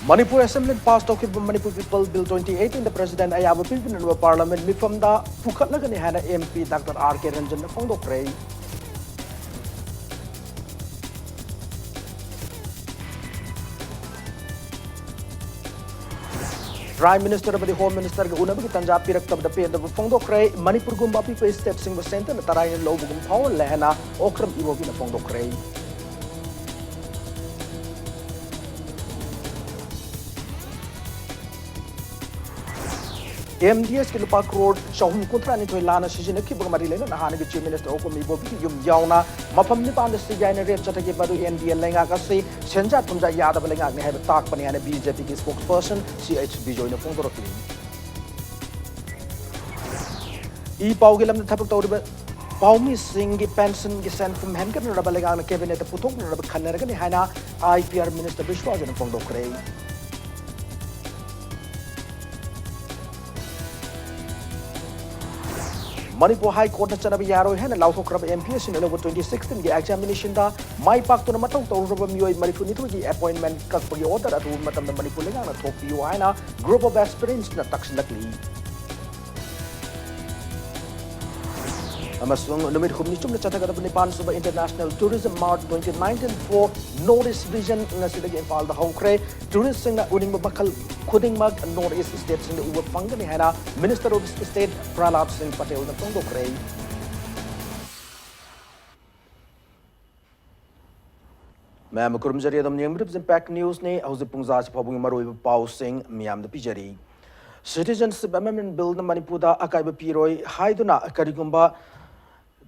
Manipur Assembly passed the Manipur People Bill 2018 the President Ayaba Pipin Parliament Mifamda Pukatlagan Hana MP Dr. R.K. Ranjan Fondo Cray. Prime Minister of the Home Minister Unabaki Tanja Pirak of the Pay the Fondo Cray, Manipur Gumba People Steps in the Center, the Tarayan Lobugum Power Lehana, Okram Iwobina Fondo Cray. MDS ke lupa crore chahum kuntra ni thoi lana sijina ki bang mari lena hana ke chief minister okomi bobi ki yum yauna mafam ni pan se jaina rep chata ke badu NDL lenga ka se senja tumja yada lenga ne have tak pani ane BJP ki spokesperson CHB join phone doro kini e pau ge lam thapak tawri Paumi Singh pension ki sent from hen kan raba lenga na cabinet puthok na raba khanna ga ni hana IPR minister Bishwa jana phone dokre Manipur High Court na chanabi yaro hen lauthokrab MPS in 2016 ki examination da mai pak to na matong tawraba mioi Manipur ni ki appointment kak pagi order atu matam na Manipur lenga na thopi yo aina group of aspirants na taksilakli amasung numit khumni chumna chataga da Nepal Suba International Tourism Mart 2019 for Northeast Vision na sidagi Impal da hokre tourist sing na uning bakal khuding mag Northeast states in the uba pangani hana Minister of State Prahlad Singh Patel na tongdo kre Ma'am kurumjari adam nyamrib impact news ne hauze pungza cha phabung maroi pau sing miam da pijari Citizenship Amendment Bill na Manipur da akai ba piroi haiduna karigumba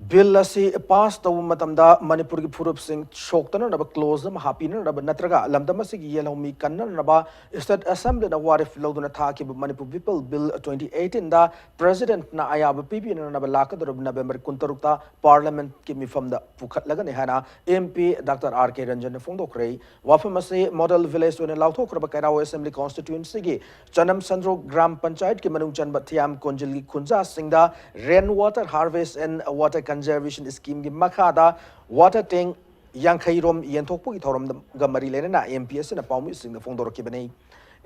Bill asi pass tawu matamda Manipur ki phurup sing shoktana naba close ma hapina naba natraga lamdama sig yellow mi kanna naba state assembly na warif loduna tha ki Manipur People Bill 2018 da president na ayab PP na naba lakador November 16 ta parliament ki mifam da pukhat laga ne hana MP Dr. R.K. Ranjan ne phongdo krei wafam ase model village one lautho kraba kairao assembly constituency gi chanam sandro gram panchayat ki manung chan bathiam konjil gi khunja singda rain water harvest and water conservation scheme gi makhada water tank yankhai rom yenthokpu gi thorom ga mari lena na MPS na pawmi sing da phongdor ki bani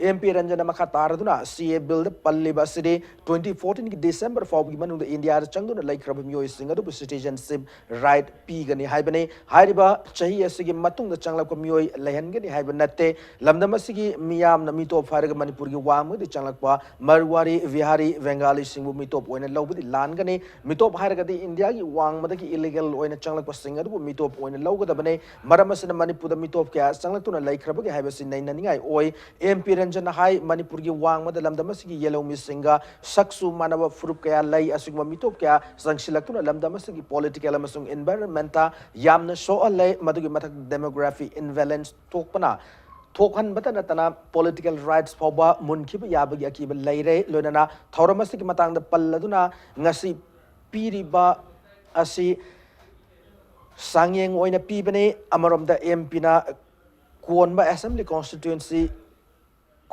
MP Ranjana makha taraduna CA bill palli baside 2014 ki December faw gi manu India changduna like rab myo singa du citizenship right p gani haibane hairiba chahi asigi matung da changla ko myo lehan gani haiba natte lamdam asigi miyam na mitop farga Manipur gi wang di changlak pa Marwari Vihari Bengali singbu mitop oina lobudi lan gani mitop hairga di India gi wang madaki illegal oina changlak pa singa du mitop oina logda bane maramasina Manipur da mitop kya changlak tuna like rab gi haiba sin nai naningai oi MP Ranjan Hai Manipur gi wang madalam damasigi yellow misinga saksu manaba furup kaya lai asugma mitop kaya sangsilakuna lam damasigi political amasung environmenta yamna so alai madugi mathak demography imbalance tokpana thokhan batana tana political rights phoba munkhib yabagi akiba laire loinana thauramasi matang da palladuna ngasi piriba asi sangyeng oina pibane amarom da MP na kuonba assembly constituency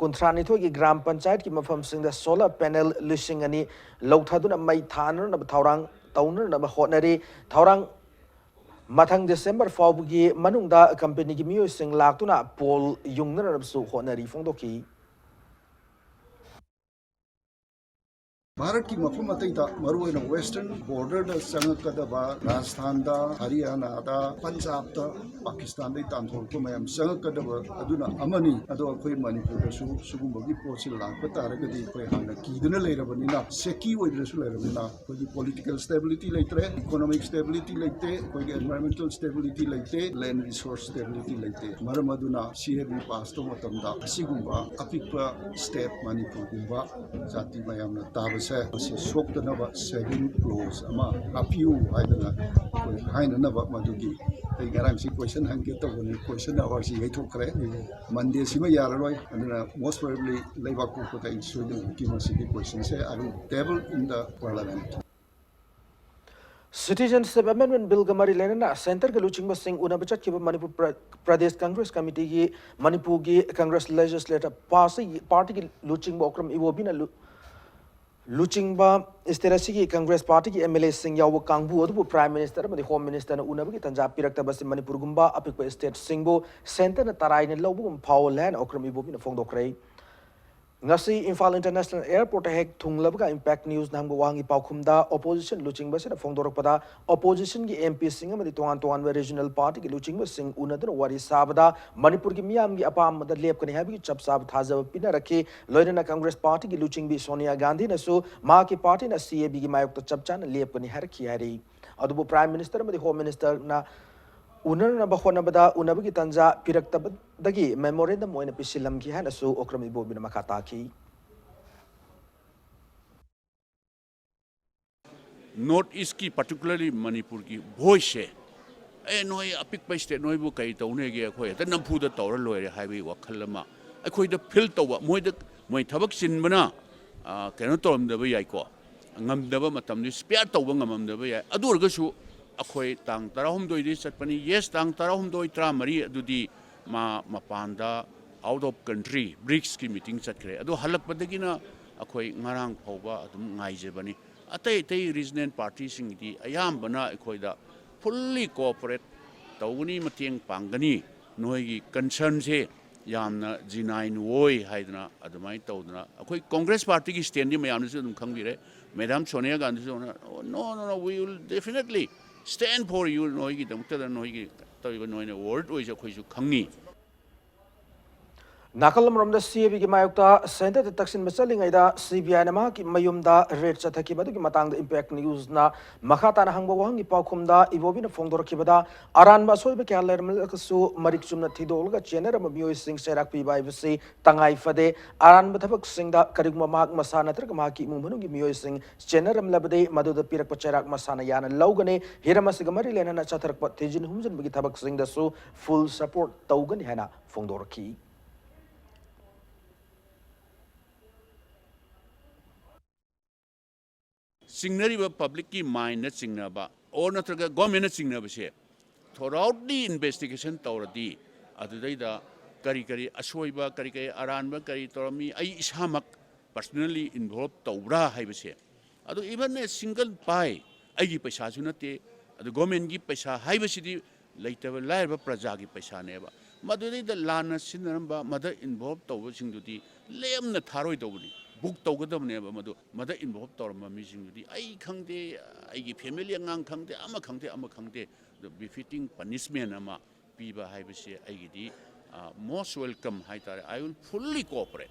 Kuntrani thogi gram panchayat ki mafam sing da solar panel lisingani lauthaduna mai thanar na thaurang taunar na hotnari thaurang mathang December fawgi manungda company ki miyo sing laktuna pol yungnar na su hotnari phongdoki Bharat की मफम अतैता मरुओइन western border दा संगकदबा राजस्थान दा हरियाणा दा पंजाब दा पाकिस्तान दा तांथोरको मयम संगकदबा अदुना अमनी अदो अखोय मणिपुर दा सुगुंबगी पोछि लांप तारगदी अखोय हाना कीदुना लेरबनिना सेकी ओइद्रसु लेरबनिना अखोय political stability लेत्रे economic stability लेते अखोय एनवायरमेंटल स्टेबिलिटी लेते लैंड रिसोर्स स्टेबिलिटी लेते मरमदुना सीएबी पास तो मतमदा सिगुंबा अपिकपा स्टेट मणिपुर गुंबा जाति मयमना ताब सोक्तनब सेविंग क्लोज अमा हापियू हाइननब मदुगी गारंसी क्वेश्चन हंगे तबनी क्वेश्चन आवर सी यथोखरे मंडे सिमा याररोय अदुना मोस्ट प्रोबेबली लेबाक कोटा इंस्टीट्यूट की मसिकी क्वेश्चन से are table in the parliament Citizenship Amendment Bill gamari lena center ke luching basing unabachat ki Manipur Pradesh Congress Committee ki Manipur ki Congress Legislature party ki luching bokram iwobina Luchingba Esterasigi Congress Party ki MLA Singh Yaw Kangbu Odu Prime Minister and the Home Minister Unabaki Tanja Pirakta Basi Manipur Gumba Apik State Singbo Center na Tarai na Lobu Power Land Okrami Bobi na Fongdokray Ngasi Imphal International Airport hek thunglabga impact news namgo wangi paukhumda opposition luchingba se fongdorokpada opposition gi MP Singh amadi tongan regional party gi luchingba Singh unadana wari sabada Manipur gi miyam gi apam da lepkani habi chap sab thajab pina rakhi loirana Congress party gi luchingbi Sonia Gandhi nasu ma ki party na CAB gi mayok to chapchan lepkani harki hari adubu prime minister amadi home minister na Unana Bahonabada, Unabagi Tanja, Piraktabagi, memorandum when a Pisilam Kihanasu, Okrami Bobina Makataki. Northeast ki particularly Manipur ki voice noi apik pa state noi bu kai tau ne ge khoi ta nampu da tawra loire highway wa khalama akhoi da fill tawa moi thabak sin bana keno tom da ba yai ko ngam da ba matam ni spare taw ba ngam da ba yai adur ga su akhoi tang tarahum doi di satpani yes tang tarahum doi tra mari adudi mapanda out of country BRICS ki meeting chatkre adu halak padagina akhoi ngarang phauba adum ngai je bani atai regional parties sing di ayam bana akhoi da fully cooperate tawuni mateng pangani noi gi concern se yamna G9 woi haidna adumai tawdna akhoi Congress party ki stand di mayam se dum khangbire Madam Sonia Gandhi no we will definitely stand for you noi gi dam ta noi gi tawi noi ne word oi ja khoi ju khangni Nakalam from the CAB Mayokta, Center the Taxin Masaling Ida, CBI Namaki, Mayumda, Red Sataki Badu Matang, the Impact News na Makata Hangwangi Paukumda, Ivobina Fondor Kibada, Aran Basoiba Kalermakasu, Mariksum Tidolga, General Mabu Sing Serapi by Visi, Tangai Fade, Aran Batabak Sing da Karigma Mak Masana Trakamaki, Mumunugi Musing, General Labade, Madu the Pirapacharak Masana Yana, Logane, Hiramasigamari Lena Chatak Tijin Hums and Bigitabak Sing the Su, full support Togan Hana, Fondorki. Signary public ki mind na signaba or natraga government na signaba se throughout the investigation tawradi adudai da kari asoiba kari aranba kari torami ai ishamak personally involved tawra haibase adu even a single pie ai gi paisa su nate adu government gi paisa haibase di laitaba lairba praja gi paisa neba madudai da lana sinaramba mother involved tawba singdudi lemna tharoi tawbudi book tawgadabne ba mada involved tawrama misingudi ai khangde ai gi family angang khangde ama khangde the befitting punishment ama piba haibase ai gi di most welcome haitare I will fully cooperate.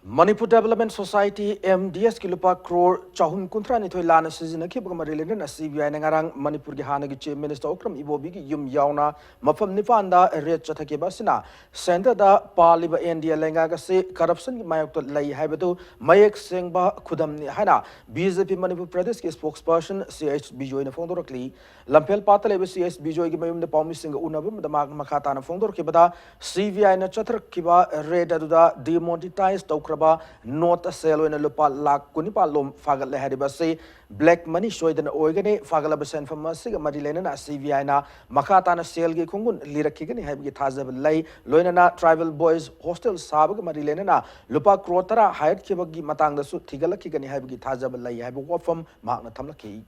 Manipur Development Society MDS Kilupa Crore Chahum Kuntra Nitoi Lana Sizina Kibamarilin and CBI Nangarang Manipur Gihanagi Chief Minister Okram Ibobigi Yum Yauna Mafam Nifanda Red Chatakibasina Center da Paliba India Langagase Corruption Mayok Lay Habatu Mayak Singba Kudam Hana BJP Manipur Pradesh spokesperson CH Bijoy na Fondorokli Lampel Patale CH Bijoy Gimayum the Pomising Unabum the Makata na Fondor Kibada CVI na Chatar Kiba Red Aduda demonetized Okraba not a sale in a lupa lak kunipalum fagal hadibase black money shoyd an organe fagalabasan from Masiga Marilena CVI na Makata na sale gi kungun lirakigani have gitazab lay loinana tribal boys hostel sabag Marilena na lupa crotara hired kibagi matang the suit tigalakigani have gitazab lay have a from Magna Tamlaki.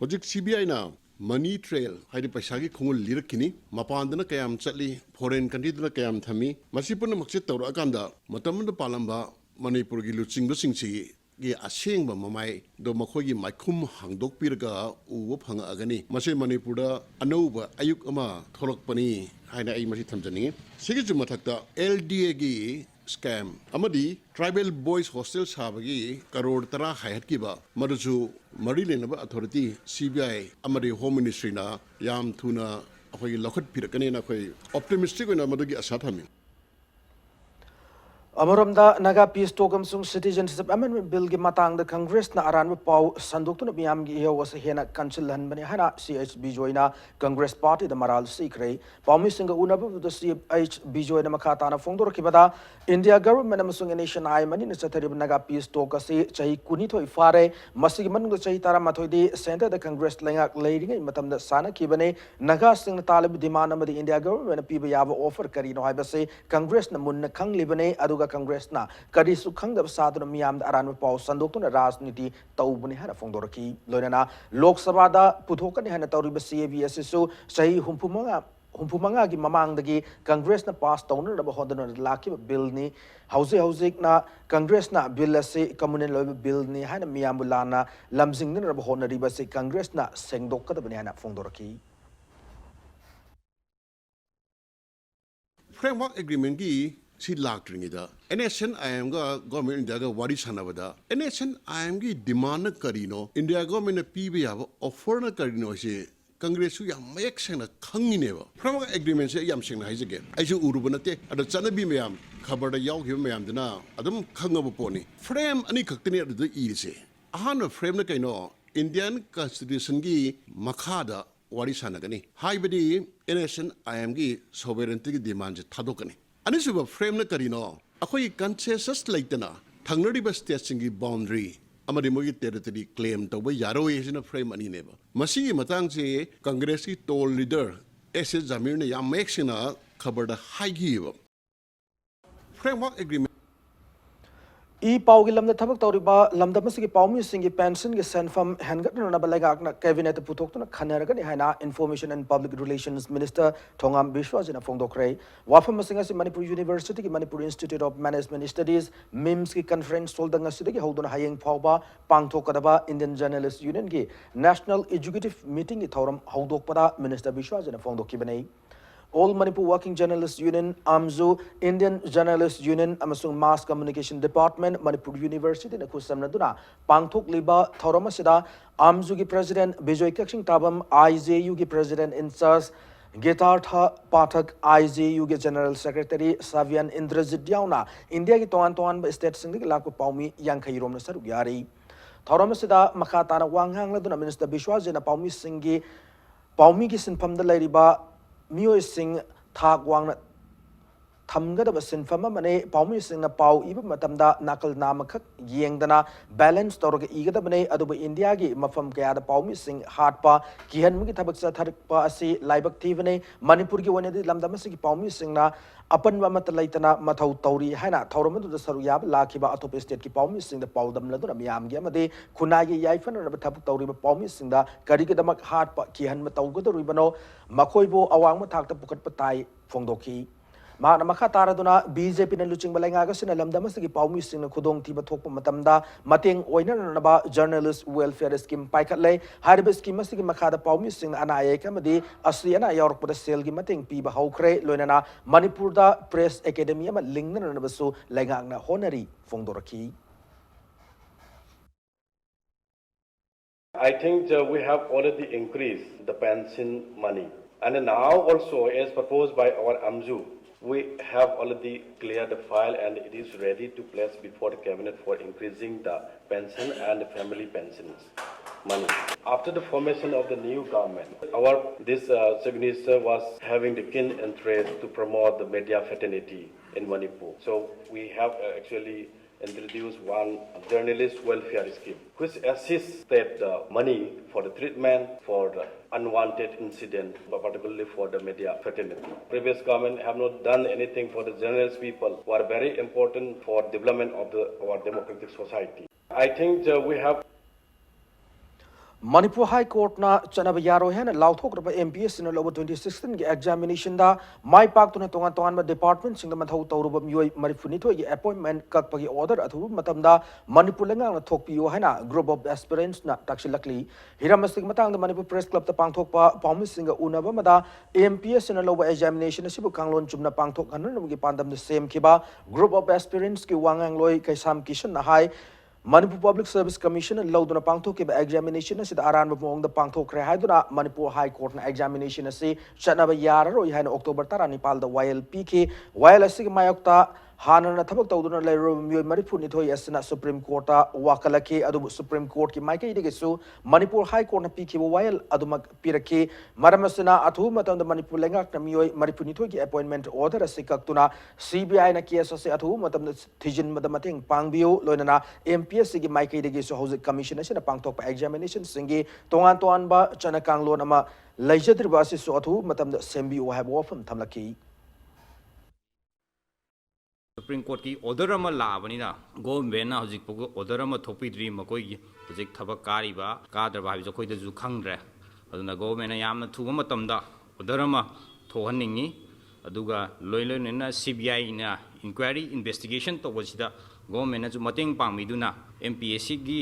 Hojik CBI na money trail haidi paisa gi khongul lirakini mapandana kayam chatli foreign country dana kayam thami masipurna maksit tawra akanda matamda palamba Manipur gi luching singchi gi asengba mamai do makhoi gi maikhum hangdok pirga uwa phanga agani mase Manipur da anouba ayuk ama tholokpani haina ai masi thamjani sigi jumathakta LDA gi scam amadi tribal boys hostel sabagi karor tara hayat kiba maruju Marilena authority CBI amadi home ministry na yam thuna akhoi lokhat pirakani na khoi optimistic na madugi asa thami Amaramda Naga Peace Token Sung Citizenship Amendment Bill Gimatang the Congress na aran pau sanduk na biyam gi was a hena council han bani hana CHB joina Congress Party the Maral Sikre Paumi Singa Unabu the CHB joina Makata na Fondor Kibada India government amasung nation I mani na satari Naga Peace Toka si Chahi Kunito Ifare Masigiman the Chahi Tara Matodi Center the Congress Langak Lady in Matam the Sana Kibane Naga Sing Talib demand of the India government a people Yava offer Karino Hibase Congress na Mun Kang Libane Aduga Congress na kadi sukhang da sadu na miyam da aran pau sandok tu na rajniti taubuni hana fongdoraki loinana Lok Sabha da puthokan hana tauriba CABS su sahi humpumanga gi mamang dagi Congress na pass tawna na bahodana laki bill ni hauze na Congress na bill se communal law bill ni hana miyam bulana lamjing na bahona riba se Congress na sengdok ka da hana fongdoraki framework agreement ki si lactring ida NSN IM ga government India ga wari sanabada NSN IM ki demand karino India government PB ya offer na karino se Congress ya mayek seng na khangi ne ba framework agreement se yam seng na haije aisu uruba nate ada chanabi mayam khabar da yaw gi mayam dina adum khangaba poni frame ani khaktani adu i se ahana frame na kaino Indian constitution gi makhada wari sanagani haibadi NSN IM gi sovereignty gi demand thadokani Anisuba frame na karino, ako'y consensus laitana, tangnariba states singi boundary, amadi mo territory claim to ba yaro na frame ani neba. Masigi matang si Congress ki toll leader, SS Zamir na yam na khabar da high framework agreement. E Paugi Lam the Tabak Toriba, Lamdamasiki Paumi Singi Pension, Senfam, Hangat na Balagak, Cabinet Putok, Kanaragan, Hana, Information and Public Relations Minister, Tongam Bishwas in a Fongdokre, Wafamasingasi Manipur University, Manipur Institute of Management Studies, Mimski Conference, Soldanga City, hold on Hayang Pauba, Pangtokadaba, Indian Journalists Union, National Executive Meeting, Thorum, Haudokpada, Minister Bishwas in a Fongdokibane. All Manipur Working Journalists Union, AMZU, Indian Journalists Union, Amasung Mass Communication Department, Manipur University, Nakusam Naduna, Pangtok Liba, Thoramasida, AMZU ki President, Bijoy Kakshing Tabam, IJU ki President in charge, Getartha Pathak, IJU ki General Secretary, Savian Indrajit Diauna, India ki Toan State Singh Laku Paumi, Yankairom Nasaru Yari. Thoramasida, Makatana Wanghang Laduna, Minister Bishwas in a Paumi Singi, Paumi ki Sinpam the Ladiba, Mio Singh Thak Wang Tamgada Sinfama Mane, Paumi Singh na Pau, Iba Matamda, Nakal Namakak, Yangdana, Balance Torga Igada Bane, Adobe India, Mafam Gada Paumi Singh, Harpa, Kihan Mukitabaksa Tarpa Asi, Libak Tivane, Manipurgi one Lamdamasiki Paumi Singh na, Upon Mamatalatana, Matau Tauri, Hana, Tauram to the Saruyab, Lakiba, Atop State Ki Paumi Singh, the Paudam Laduna, Miam Gamade, Kunagi Yaifan, and Tapu Tauri Paumi Singh, the Karikadamak Harpa, Kihan Matauga, the Ribano, Makoibo, Awang Matak, the Pukat Patai, Fondoki. Makataraduna, BJP and Luching Balangagas in a Lamdamasaki Paumis in a Kudong Tiba Topo Matamda, Mating Oinanaba, Journalist Welfare Scheme Paikatle, Haribis Kimasiki Makada Paumis in Anayakamadi, Asiana York with a Selgi Mating, Piba Haukre, Loinana, Manipurda, Press Academy, Lingnan and Basu, Langana Honori, Fondoraki. I think we have already increased the pension money. And now also, as proposed by our AMZU, we have already cleared the file and it is ready to place before the cabinet for increasing the pension and family pensions money. After the formation of the new government, this Chief Minister was having the keen interest to promote the media fraternity in Manipur. So we have actually introduced one journalist welfare scheme, which assists that money for the treatment for the unwanted incident, but particularly for the media fraternity. Previous government have not done anything for the journalist people who are very important for development of our democratic society. I think we have Manipur High Court na Chanabayaro Hen and Lauthok MPS in over 2016 examination da my park to Tongan department sing the Matho Tauruba Marifunito appointment Kakpagi order at Matamda Manipulanga Tokpio Hana group of aspirants na Takshilakli Hiramastic Matang the Manipur Press Club the Pangtokpa Paumis singer Unavamada MPS in a lower examination Sibu Kanglon Chumna Pangtok and Pandam the same Kiba group of aspirants Ki Wangang Loy Kaisam Kishan High Manipur Public Service Commission and Lauduna Pangtok examination as the Aran Bong the Pangtok Rehaduna Manipur High Court examination as say Chanaba Yara or October Taranipal the YLPK while a Sig Mayokta Hana Tabak Toduna Leru Manipur Nitoi Asana Supreme Court Wakalaki Adu Supreme Court ki Maika Idegisu Manipur High Court na Piki while Adumak Piraki Maramasana Atu Matan the Manipur Lenga Namio Manipur Nitoi appointment order as Sikaktuna CBI na Kiasa Atu Matam Tijin Madamating Pangbio Loinana MPS ki Maika Idegisu House Commission na Pangtok examination singi Tongan Toanba Chanakang Lonama Legislative so Atu Matam the Sembi have often Tamlaki. Supreme Court की order अमा लाबनी ना government ना हजिक Poco order अमा थोपी dream मकोई हजिक थबक कारी बा कादर भाई जो कोई दजु खंग रहे अदुना government ना याम ना थुबा मतम दा order अमा थोहन निंगी अदुगा लोई लोई ना CBI ना inquiry investigation तो बचिदा government ना जो मतेंग पांगी दुना MPSC की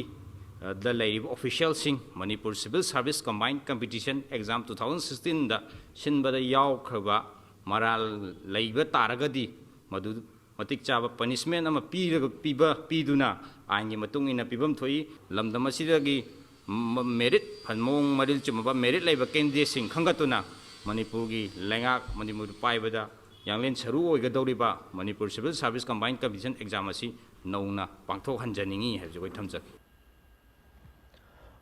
the live official sing Manipur Civil Service Combined Competition Exam 2016 दा शिनबदा याव खबा moral live तारगदी Madhu Matik chaba punishment ama piduna aingi matung ina pibam thoi lamdam asidagi merit phanmong maril chumaba merit laiba candidate sing khangatuna Manipur gi lengak Manipur paibada yanglen saru oigadoriba Manipur Civil Service Combined Competition Exam asi nauna pangthok hanjaningi habjoi thamjak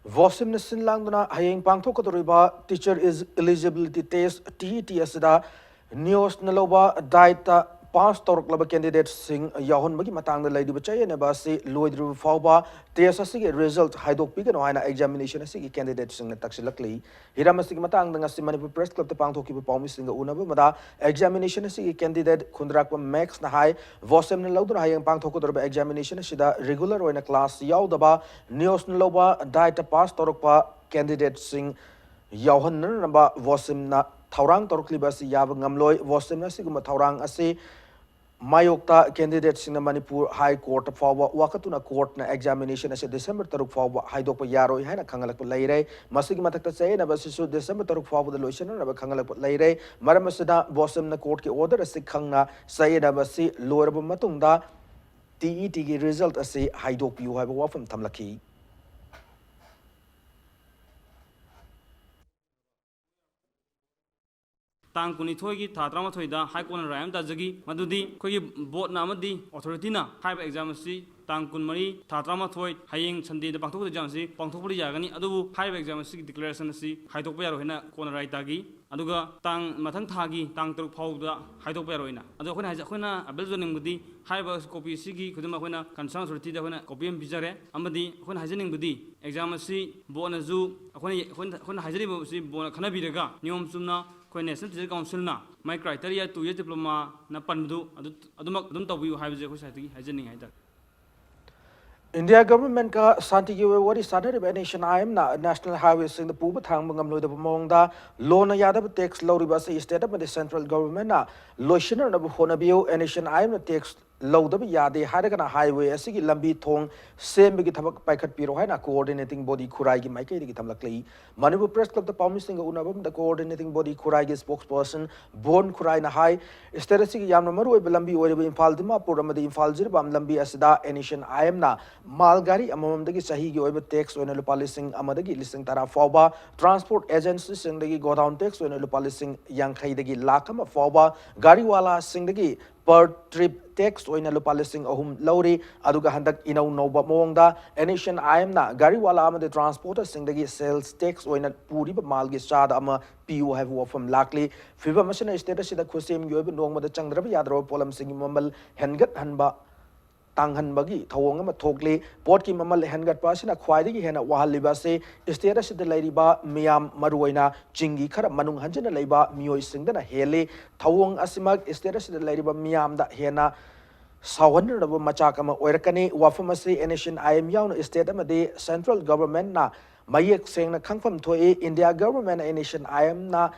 Vosim Nasin Langdana Haying Pangthok Katoriba Teacher is Eligibility Test TET asida Neos Naloba Daita पांच तौरक लब candidate Singh याहुन मगी Matang लैदि बचाय ने बासी लोइद्रु फावबा test असि result हाइदोक पिगनो हाइना examination असि candidate Singh ने तक्सिलकली Hiram असि मतंग दंग असि मणिपुर प्रेस क्लब ते पांगथोकी पाउमी सिंह उनब मदा एग्जामिनेशन असि कैंडिडेट खुंद्राक मैक्स न हाई वोसेम न लौदुन हायंग पांगथोक दरब एग्जामिनेशन असि रेगुलर ओइना क्लास याउदबा न्यूज न लौबा डाइट पास तौरक पा कैंडिडेट सिंह याहुन नबा वोसेम न थौरांग तौरकलिबा असि याब ngamloi वोसेम न असि गुम थौरांग असि Mayokta candidates in the Manipur High Court for Wakatuna Court na examination as a December Taruk for Haidopa Yaro Hana Kangalak Laire, Masigmataka say, and Abasisu December Taruk for the Lucian of a Kangalak Laire, Maramasada Bossam the court order as Sikanga, Sayed Abasi, Lower Matunda, TET result as a Haidop you have often Tamlaki. Tang kunithoi ki thatrama thoida high court rayam tajagi madudi khoi board na amadi authority na high exam si tang kun mari thatrama thoi hayeng sunday da pangthok exam si pangthok puri jagani adu high exam si declaration si haidok pa yaro hena kon rai tagi aduga tang mathang thagi tang truk phau da haidok pa yaro hena adu khona abel zoning budi high copy si gi khuduma khona concern authority da khona copy em bijare amadi khona hajening budi exam si board na zu khona hajari si board khana biraga niom sumna National Teacher Council na my criteria 2 year diploma na pandu adumak dum tabu haibje ko saiti hajening haida India government ka santi gi wari sadare nation IM na national highways in the puba thang bangam lo da mongda lona yadab tax lori ba se state of the central government na loishiner na hona bio nation IM na tax Loudab Yade Hadagana Highway, a Sigi Lambi Tong, same big tabak Paikat Piro Hana, coordinating body Kuragi, Mike Tamlakli, Manipur Press Club, the Palmising Unabum, the coordinating body Kuragi spokesperson, Born Kuraina High, Esterasi Yamamaru, Lambi, or in Faldima, Purama, the Infalzibam, Lambi Asida, Enishan Ayamna, Malgari, among the Sahigi, over text when a lupalising Amadagi, listening Tara Foba, transport agencies, and the go down text when a lupalising Yang Haidagi Lakama Foba, Gariwala Singdagi. Per trip text o ina lupalising ahum lauri aduga handak inaw noba mongda enishan ayamna gariwala ama de transporter singdagi sales tax o ina puri ba malgi sada ama PU have wo from likely fiba machine status sida khusim yob nong ma da changdra yadro polam sing mamal hengat hanba Tanghan bagi thawong ma thokle port ki mamal hengat pasina khwaidagi hena wahal liba se status sida lairiba miyam maruina chingi khara manung hanjana leiba mioi singdana hele thawong asimak status sida lairiba miyam da hena sawan raba machak ama oirakani wafam ase nation IM yaun state amade central government na mayek sengna khangfam thoi India government nation IM na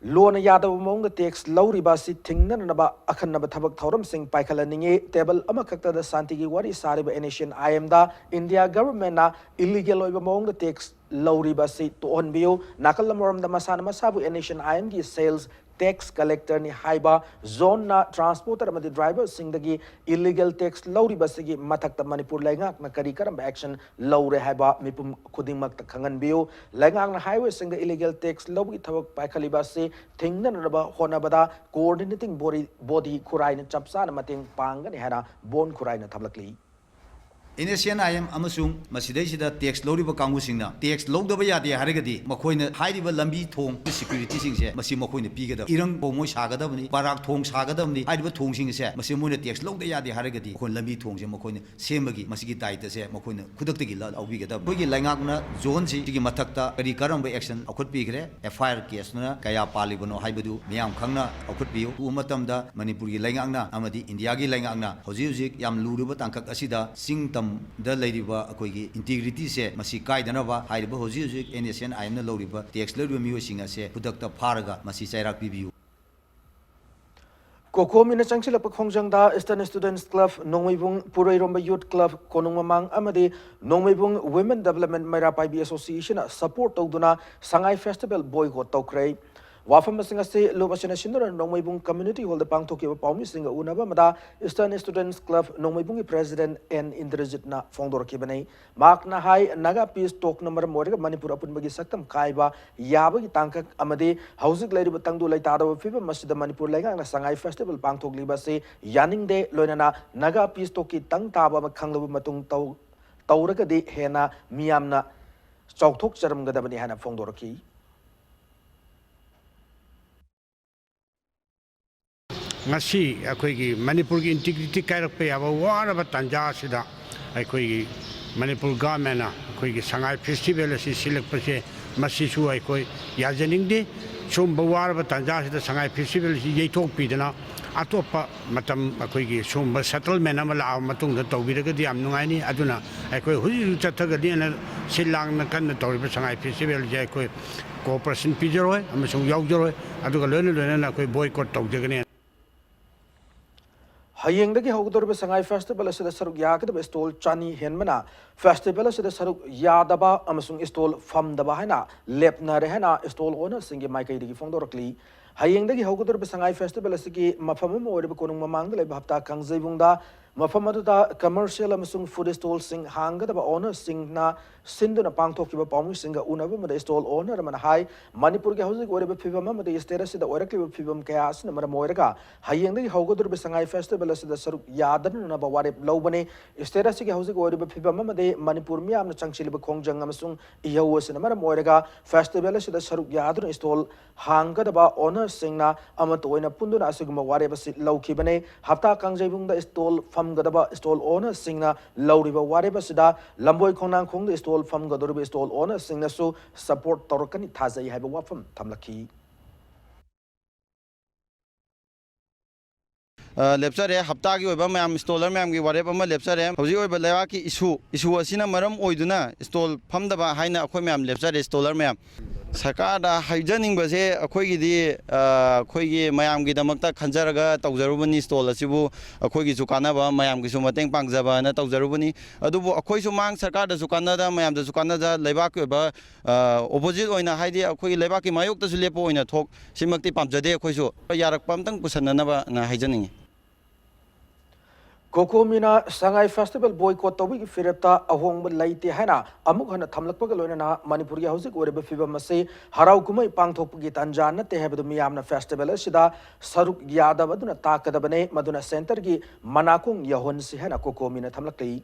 Lona Yadav among the text Lauri Basi Tingna Naba Akanaba Tabak Thorum Sing Paikalaninge table Amakata the Santigi Wari Sariba Nation I am the India government na illegal among the text Lauribasi to Onbio, Nakalamoram the Masana Masabu Nation IMG sales tax collector ni haiba zone na transporter amadi driver singdagi illegal tax lauribasigi mathakta Manipur laingak na kari karam action laure haiba mipum khudingmak ta khangan biu laingak na highway singda illegal tax lawgi thabak paikhaliba se thingna raba honabada coordinating body khurai na chapsa na mating pangani hana bon khurai na thamlakli Indonesian IM amasung masidayisida tax loriba kangusingna tax lodaba yade haragadi makoina hairiba lambi thong security singse masi makoina pigada irang bomoi sagadabni barak thong sagadabni hairiba thong singse masi moina tax loda yade haragadi kon lambi thongse makoina sembagi masigi taita se makoina khudaktagi la aubigada bogi laingakna zone si gi mathakta kari karamba action akhut pigre FIR case na kaya palibano haibadu miyam khangna akhut piu u matamda Manipur gi laingakna amadi India gi laingakna hoji yam luruba tangkak asida singtam da leiriba akoigi integrity se masi kaidanaba hairiba hoji Indonesian IM na loriba tax loriba miyosinga se pudakta pharaga masi chairak pibiu Kokomina Changchila Khongjangda Eastern Students Club Nongwibung Puroiromba Youth Club Konungmamang Amadi Nongwibung Women Development Maira Paibi Association support Togduna Sangai Festival boycott Tokray Wafam Singase Lobasina Shindra Nongwibung Community Hall the Pangtoki Paumi Singa Unaba Mada Eastern Students Club Nongwibungi President N Indrajitna Fondor Kibane Mark Nahai Naga Peace Talk number Morga Manipur Apunbagi Saktam Kaiba Yabagi Tankak Amadi Housing Lady Tangdu Laitado Fiba Masjid Manipur Lega and Sangai Festival Pangtok Libase Yaning De Loinana Naga Peace Toki Tang Taba Makanglu Matung Tauraka de Hena Miamna Choktok Charam Gadabani Hana Fondoraki ngasi akhoi Manipur ki integrity kairak pe aba waraba tanja sida akhoi Manipur government na akhoi Sangai festival si silak pase masi su akhoi yajaning de sum waraba tanja sida Sangai festival si yeitok pidana atopa matam akhoi sum settlement amala matung da tawbiraga di am nungai ni aduna akhoi huji chathaga di na silang na kan tawri Sangai festival je akhoi cooperation pijero amasung yaujero aduga loina na akhoi boycott tawjagane Hayengdagi Hogdorbe Sangai Festival asida saruk yakadaba stall chani henmana festival asida saruk yadaba amasung stall famdaba haina lepna rehana stall owner singi maikai digi fongdorkli Hayengdagi Hogdorbe Sangai Festival asigi mafamam oriba konung mamangda leba hapta kangzaibungda mafamaduda commercial amasung food stall sing hangadaba owner sing na sinduna pangthokiba pamu singa unaba mada stall owner man hai Manipur ge hausi oriba phibama mada stera sida orakli phibam kaya asna mara moiraga Hayengdagi Hogdorbe Sangai Festival asida saruk yadan na ba warep lobane stera sigi hausi oriba phibama mada Manipur mi amna changchiliba khongjang amasung iyawasna mara moiraga festival asida saruk yadan stall hangadaba owner singna amatoina punduna asuguma wareba sit lawkibane hafta kangjaibungda stall famgadaba stall owner singna lawriba wareba sida lamboi khonang khongda stall famgadorbe stall owner singna su support torkani thazai haiba wafam thamlaki lepsare hapta ki oiba mayam installer mayam ki warep ama lepsare hoji oiba lewa ki issue asina maram oiduna install famdaba haina akhoi mayam lepsare installer mayam sarkada haijaning base akhoi gi di akhoi gi mayam gi damakta khanjaraga tawjarubani install asibu akhoi gi sukana mayam gi sumateng pangjaba na tawjarubani adubu akhoi su mang sarkada sukana da mayam da sukana da leba ki oiba opposite oina haidi akhoi leba ki mayok ta su lepo oina thok simakti pamjade akhoi su yarak pamtang pusanna ba na haijaning Kokomina Sangai Festival boycott tobi firepta ahong laite haina amuk hana thamlakpa loina Manipur ya hosik oreba fibam mase harau kumai pangthok gi tanjana te hebdu miyamna festival sida saruk yada baduna takadabane maduna center gi manakung yahon si haina kokomina thamlakai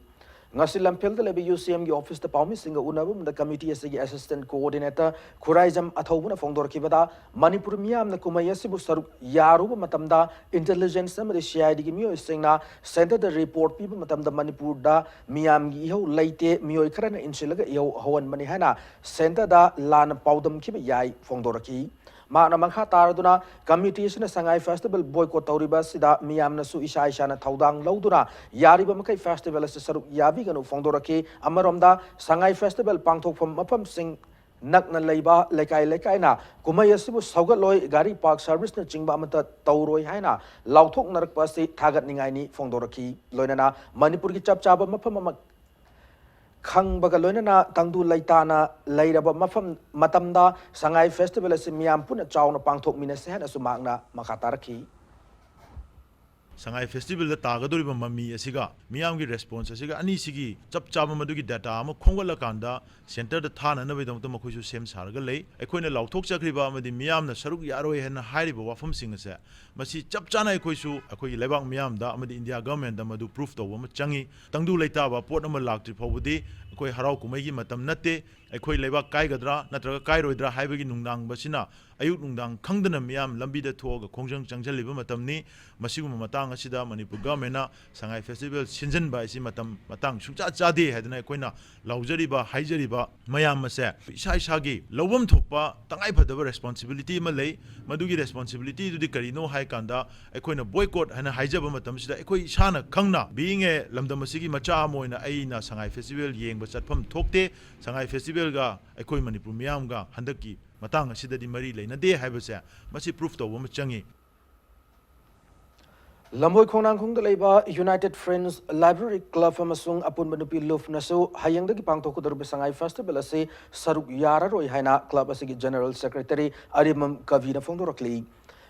ngasi lampel de UCM gi office ta paumi singa unabum the committee asigi assistant coordinator khuraijam athobuna fongdor kibada Manipur miyam na kumaya sibu saruk yaru matamda intelligence amade CID gi miyo singna center the report people matamda Manipur da miyam gi ho leite miyo kharana insilaga yo hawan mani hana center da lan paudam kiba yai fongdor ki Mana mangha taraduna committee sina Sangai Festival boycott tauriba sida miyamna su isha na thaudang lauduna yariba makai festival se saruk yabi ganu fongdoraki amaromda Sangai Festival pangthok phom mapam sing nakna leiba lekai na kumai asibu saugat loi gari park service na chingba amata tauroi haina lauthok narak pasi thagat ningai ni fongdoraki loinana Manipur ki chap chaba mapam khangbaga loinana tangdu laitana leiraba mafam matamda sangai festival asi miam puna chawna pangthok minase hana sumagna makhataraki Sangai festival da tagadoriba mami asiga miyamgi response asiga ani sigi chap chaba madugi data ama khongala kanda center da thana na bedam to makhoisu sem sarga lei ekhoina lauthok chakriba amadi miyamna saruk yaroi hen hairiba wafam singase masi chap chana ekhoisu akhoi lebak miyam da amadi india government da madu proof to wama changi tangdu leita ba pot ama laktri phobudi akhoi harau kumai gi matam natte akhoi lebak kai gadra natraga kai roidra haibagi nungdang basina ayuk nungdang khangdana miyam lambi da thoga khongjang changjaliba matamni masiguma matang asida manipur government sangai festival sinjan ba isi matang sungcha chade hadna koina laujariba haijariba mayam mase isa isagi lobam thokpa tangai phadaba responsibility ma lei madugi responsibility du di karino hai kanda koina boycott hana haijaba matam sida koi isana khangna being a lamdam asigi macha moina aina sangai festival yengba chatpham thokte sangai festival ga koi manipur miyam ga handaki matang asida di mari leina de haibase masi proof to wama changi Lamboy Khonang Khong Leba United Friends Library Club amasung apun manupi luf nasu hayang dagi pangtok kudur besangai festival ase saruk yara roi haina club asigi General Secretary Arimam Kavina Fongdorakli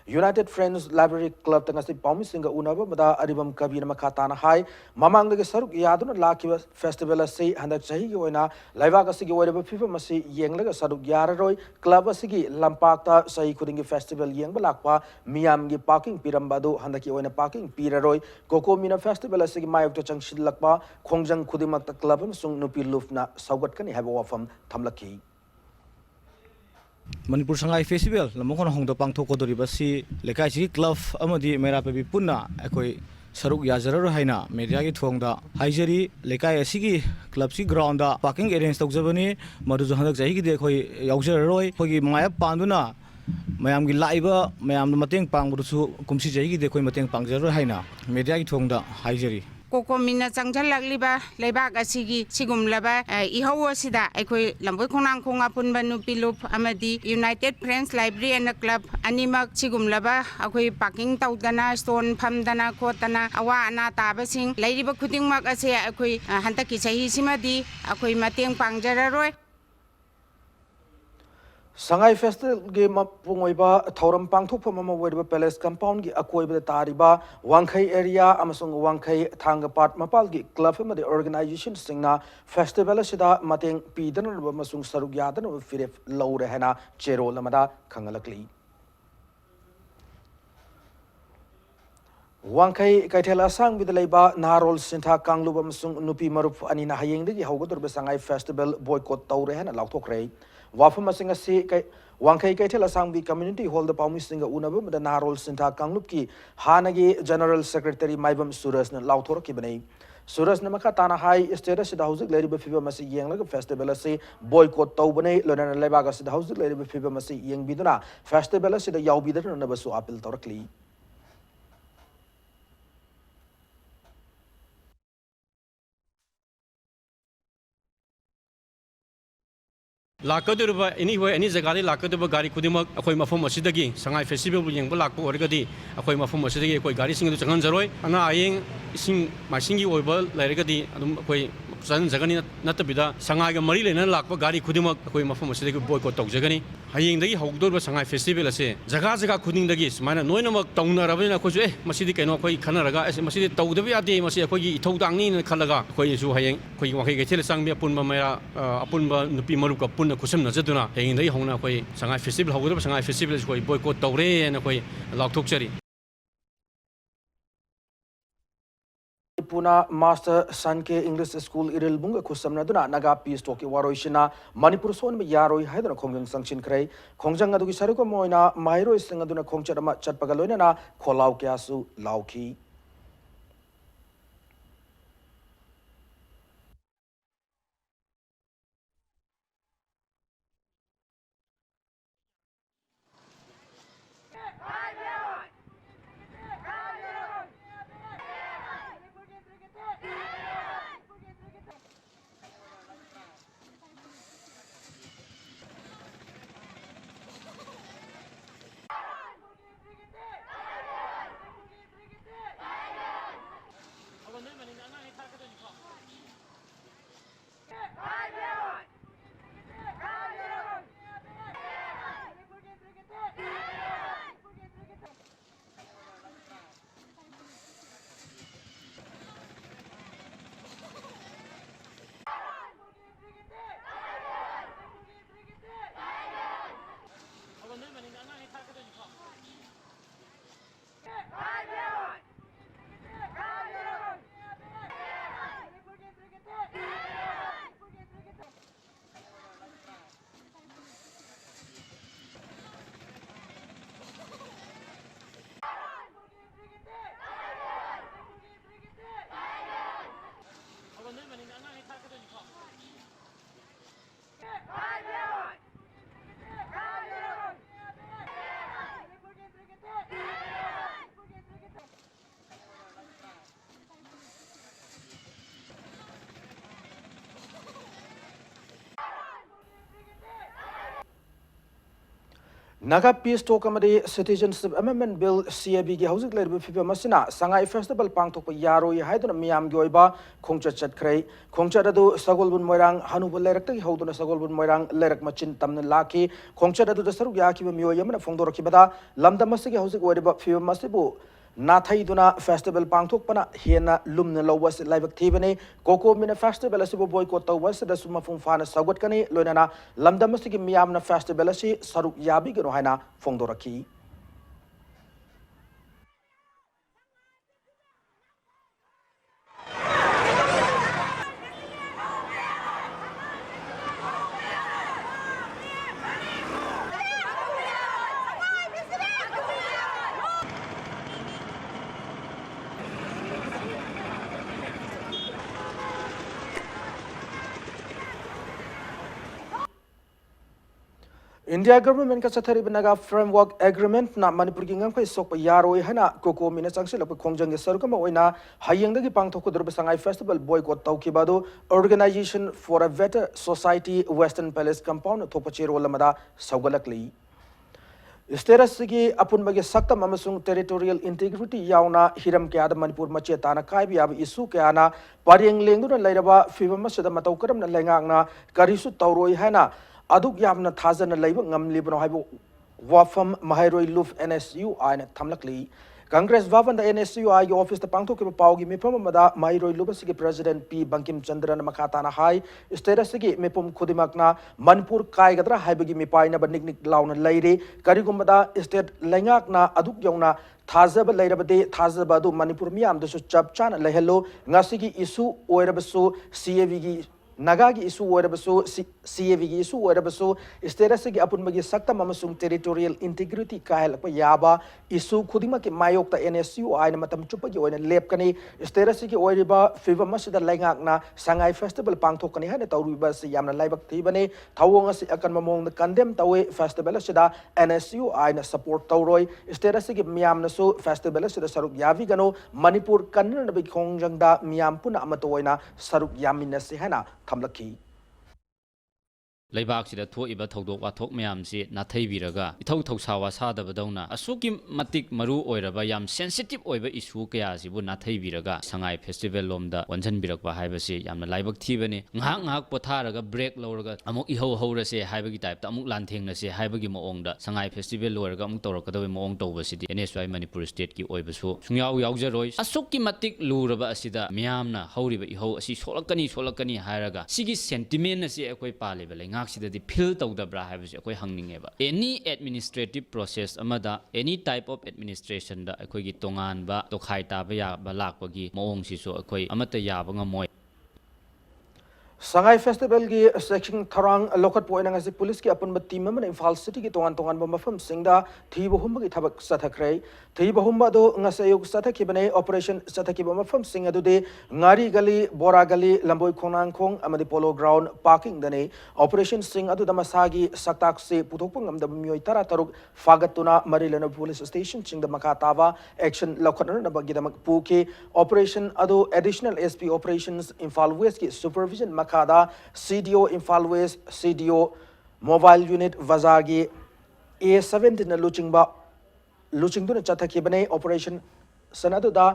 United Friends Library Club tangasi Paumi Singa Unaba Mada Aribam Kavina Makatana Hai Mamang the Saruk Yaduna Laki Festival Asi and the Chahiwana Laivakasigi whatever people must see Yang Saruk Yararoi Club Asigi Lampakta Sai Kudingi Festival Yang Balakwa Miamgi Parking Pirambadu Handaki Wana Parking Piraroi Koko Mina Festival Asigi Mayok to Changshid Lakpa Kongjang Kudimak Club Sung Nupi Lufna Saugat Kani have from Tamlaki Manipur Sangai Festival lamong hong do pangthok ko doriba si lekai si club amadi mera pe punna ekoi saruk yazara haina media gi thongda haijari lekai asigi club si ground da parking arrange tawjabani madu handak jahi gi de khoi yaujara roi khogi maya panduna mayam gi laiba mayam mateng pangbusu kumsi jahi gi de khoi mateng pangjara haina media gi thongda haijari Kokomina Changjalagliba, Lebak Asigi, Sigumlaba, Iho Sida, Equi Lambu Konang Konga Punbanu Pilup, Amadi, United Friends Library and a Club, Animak Sigumlaba, Akui Parking Tautana, Stone, Pamdana, Kotana, Awa Ana Tabasing, Lady Bakuting Mak Asia, Akui Hantaki Sahisimadi, Akui Mating Pangjararoi. Sangai Festival ge mapungoiba thoram pangthokpa mama weriba palace compound gi akoiba tariba wangkhai area amasung wangkhai thangapat mapal gi club amadi organization singna festival sida mateng pidan masung saruk yadan firef lawre hena chero lamada khangalakli Wangkhai kaithela sang bidalaiba narol sintha kangluba masung nupi marup anina hayeng gi hawgadur be sangai festival boycott tawre hena lauthokre Wafam Singasi Wangkai Kaitela Sangbi Community Hall the Paumi Singa Unabum the Narol Sinta Kanglupki Hanagi General Secretary Maibam Suras Lautor Kibane Suras Namakatana High status the house lady Bifiba Masi Yang Festival say boycott Taubane Lona Lebagas the house lady Bifiba Masi Yang Biduna Festival say the Yaubida and Nabasu Apil Torkli Lakadurba anywhere any Zagari Lakadurba Gari Kudima, Akoima from Masidagi, Sangai Festival, Yang Balak or Gadi, Akoima from Masidagi, Gari sing to Changanzaroi, and I sing my singy over Larigadi, San Zagani, Natabida, Sangai Marilla and Lakpa Gari Kudima, Akoima from Masidagi boycott Zagani, Haying the Hogdor Sangai Festival, say Zagazaga Kuding the Gis, Mana Noinama Tona Ravina Kose, Masidi and Okoi Kanaraga, as Masidi Todavia de Masia Todangin and Kalaga, Koyasu Haying, Koyaki Sangmi Punma Apunba Nupi Maruka Puna Kusum Nazaduna, in the Hona Koi, Sangai Festival, However, Sangai Festival is boycott Tore and Koi Laktokcheri. Puna Master Sanke English School Iril Bunga Kusamnaduna Naga Peace Toki Waroishina Manipur Son Yaroi Haidana Kongang Sanction Kray Kongjang Adu Saruko Moina Mairo Singaduna Kongchama Chatpagalona Kolau Kiasu Lauki Naga Peace Talk Amadi Citizenship Amendment Bill CAB gi hauzik lerbi fiba masina sangai festival pangthokpa yaroi haiduna miyam gi oiba khongcha chatkhrai khongcha dadu sagolbun moirang hanubul lerak tagi hauduna sagolbun moirang lerak machin tamna laki khongcha dadu da saruk yakiba miyoy amana phongdoraki bada lamdam masigi hauzik oiba fiba masibu Nathaiduna festival pangthokpana hena lumna lawwas laibak thibane koko mina festival asibu boycott tawwas da suma fungfana sagotkani loinana lamdam masigi miyamna festival asi saruk yabi gano haina phongdoraki India government ka chathari binaga framework agreement na Manipur gi ngang khoi sok pa yaroi hana koko mina changsil ap khongjang ge sarukam oina hayeng da gi pangthok ko durba sangai festival boycott tauki badu organization for a better society western palace compound thokpa chero lamada saugalakli status gi apun bagi saktam amasung territorial integrity yauna hiram kya da Manipur mache tana kai bi ab isu kya na parieng lengdu na lairaba fibam masada matau karam na lengang na karisu tauroi hana aduk yamna thazana leiba ngamlibno haibu wafam mahairoi luf NSU aina thamlakli Congress vavan da NSU ai office ta pangthok ke pawgi mipam mada mahairoi luf sigi president P Bankim Chandra na makatana hai status sigi mipum khudimakna Manipur kai gadra haibagi mipaina ba niknik launa leire karigumada state lengak na aduk yauna thazaba leirabade thazaba du Manipur miam du chapchan lehelo ngasigi isu oirabasu CAV gi Nagagi isu warabaso CAV gi isu warabaso status gi apun magi saktam amasung territorial integrity kahel pa yaba isu khudima ke mayok ta NSU aina matam chupa gi oina lep kani status gi oiriba fiva masida laingak na sangai festival pangthok kani hane tawriba si yamna laibak thibane thawong asi akan mamong condemn tawe festival sida NSU aina support tawroi status gi miyam na so festival sida saruk yavi gano Manipur kanna bi khongjang da miyam puna amatoina saruk yamin si hana thamlaki Laibak sida thoiba thodok wathok mayam si nathaibi ithau thausawa sadabadona asuki matik maru oiraba yam sensitive oiba issue kaya sibu nathaibi sangai festival lomda wanjan birakba haibasi yamna laibak thibani ngahak ngahak potharaga break lawraga amuk ihau haurase haibagi type ta amuk lanthengna se haibagi moongda sangai festival loiraga amuk tawrakadawe moong tawbasidi NSY Manipur state ki oibasu sungyaw yawjaroi asuki matik luraba asida miyamna hauriba ihau asi solakani hairaga sigi sentiment asi ekoi paleba ngaksidadi feel tawdabra haibasi ekoi hangningeba any administrative process amada any type of administration da ekoi gi tongan ba tokhai taba ya ba lakpagi moong sisu ekoi amata yaba ngamoi Sangai festival gi section tharang lokat poina ngasi police ki apun team man Imphal city ki tongan ba mafam singda thiba humba gi thabak sathakrai thiba humba do ngasayuk sathaki bane operation sathaki ba mafam singa du de ngari gali bora gali lamboi khonang khong amadi polo ground parking dane operation sing adu damasagi saktak se puthokpang amda myoi tara taruk fagatuna marilana police station singda makatawa action lokatna na bagi damak puke operation adu additional SP operations Imphal West ki supervision Makada CDO Imphal West CDO mobile unit Vazagi A17 na luching duna chathaki bane operation sanadu da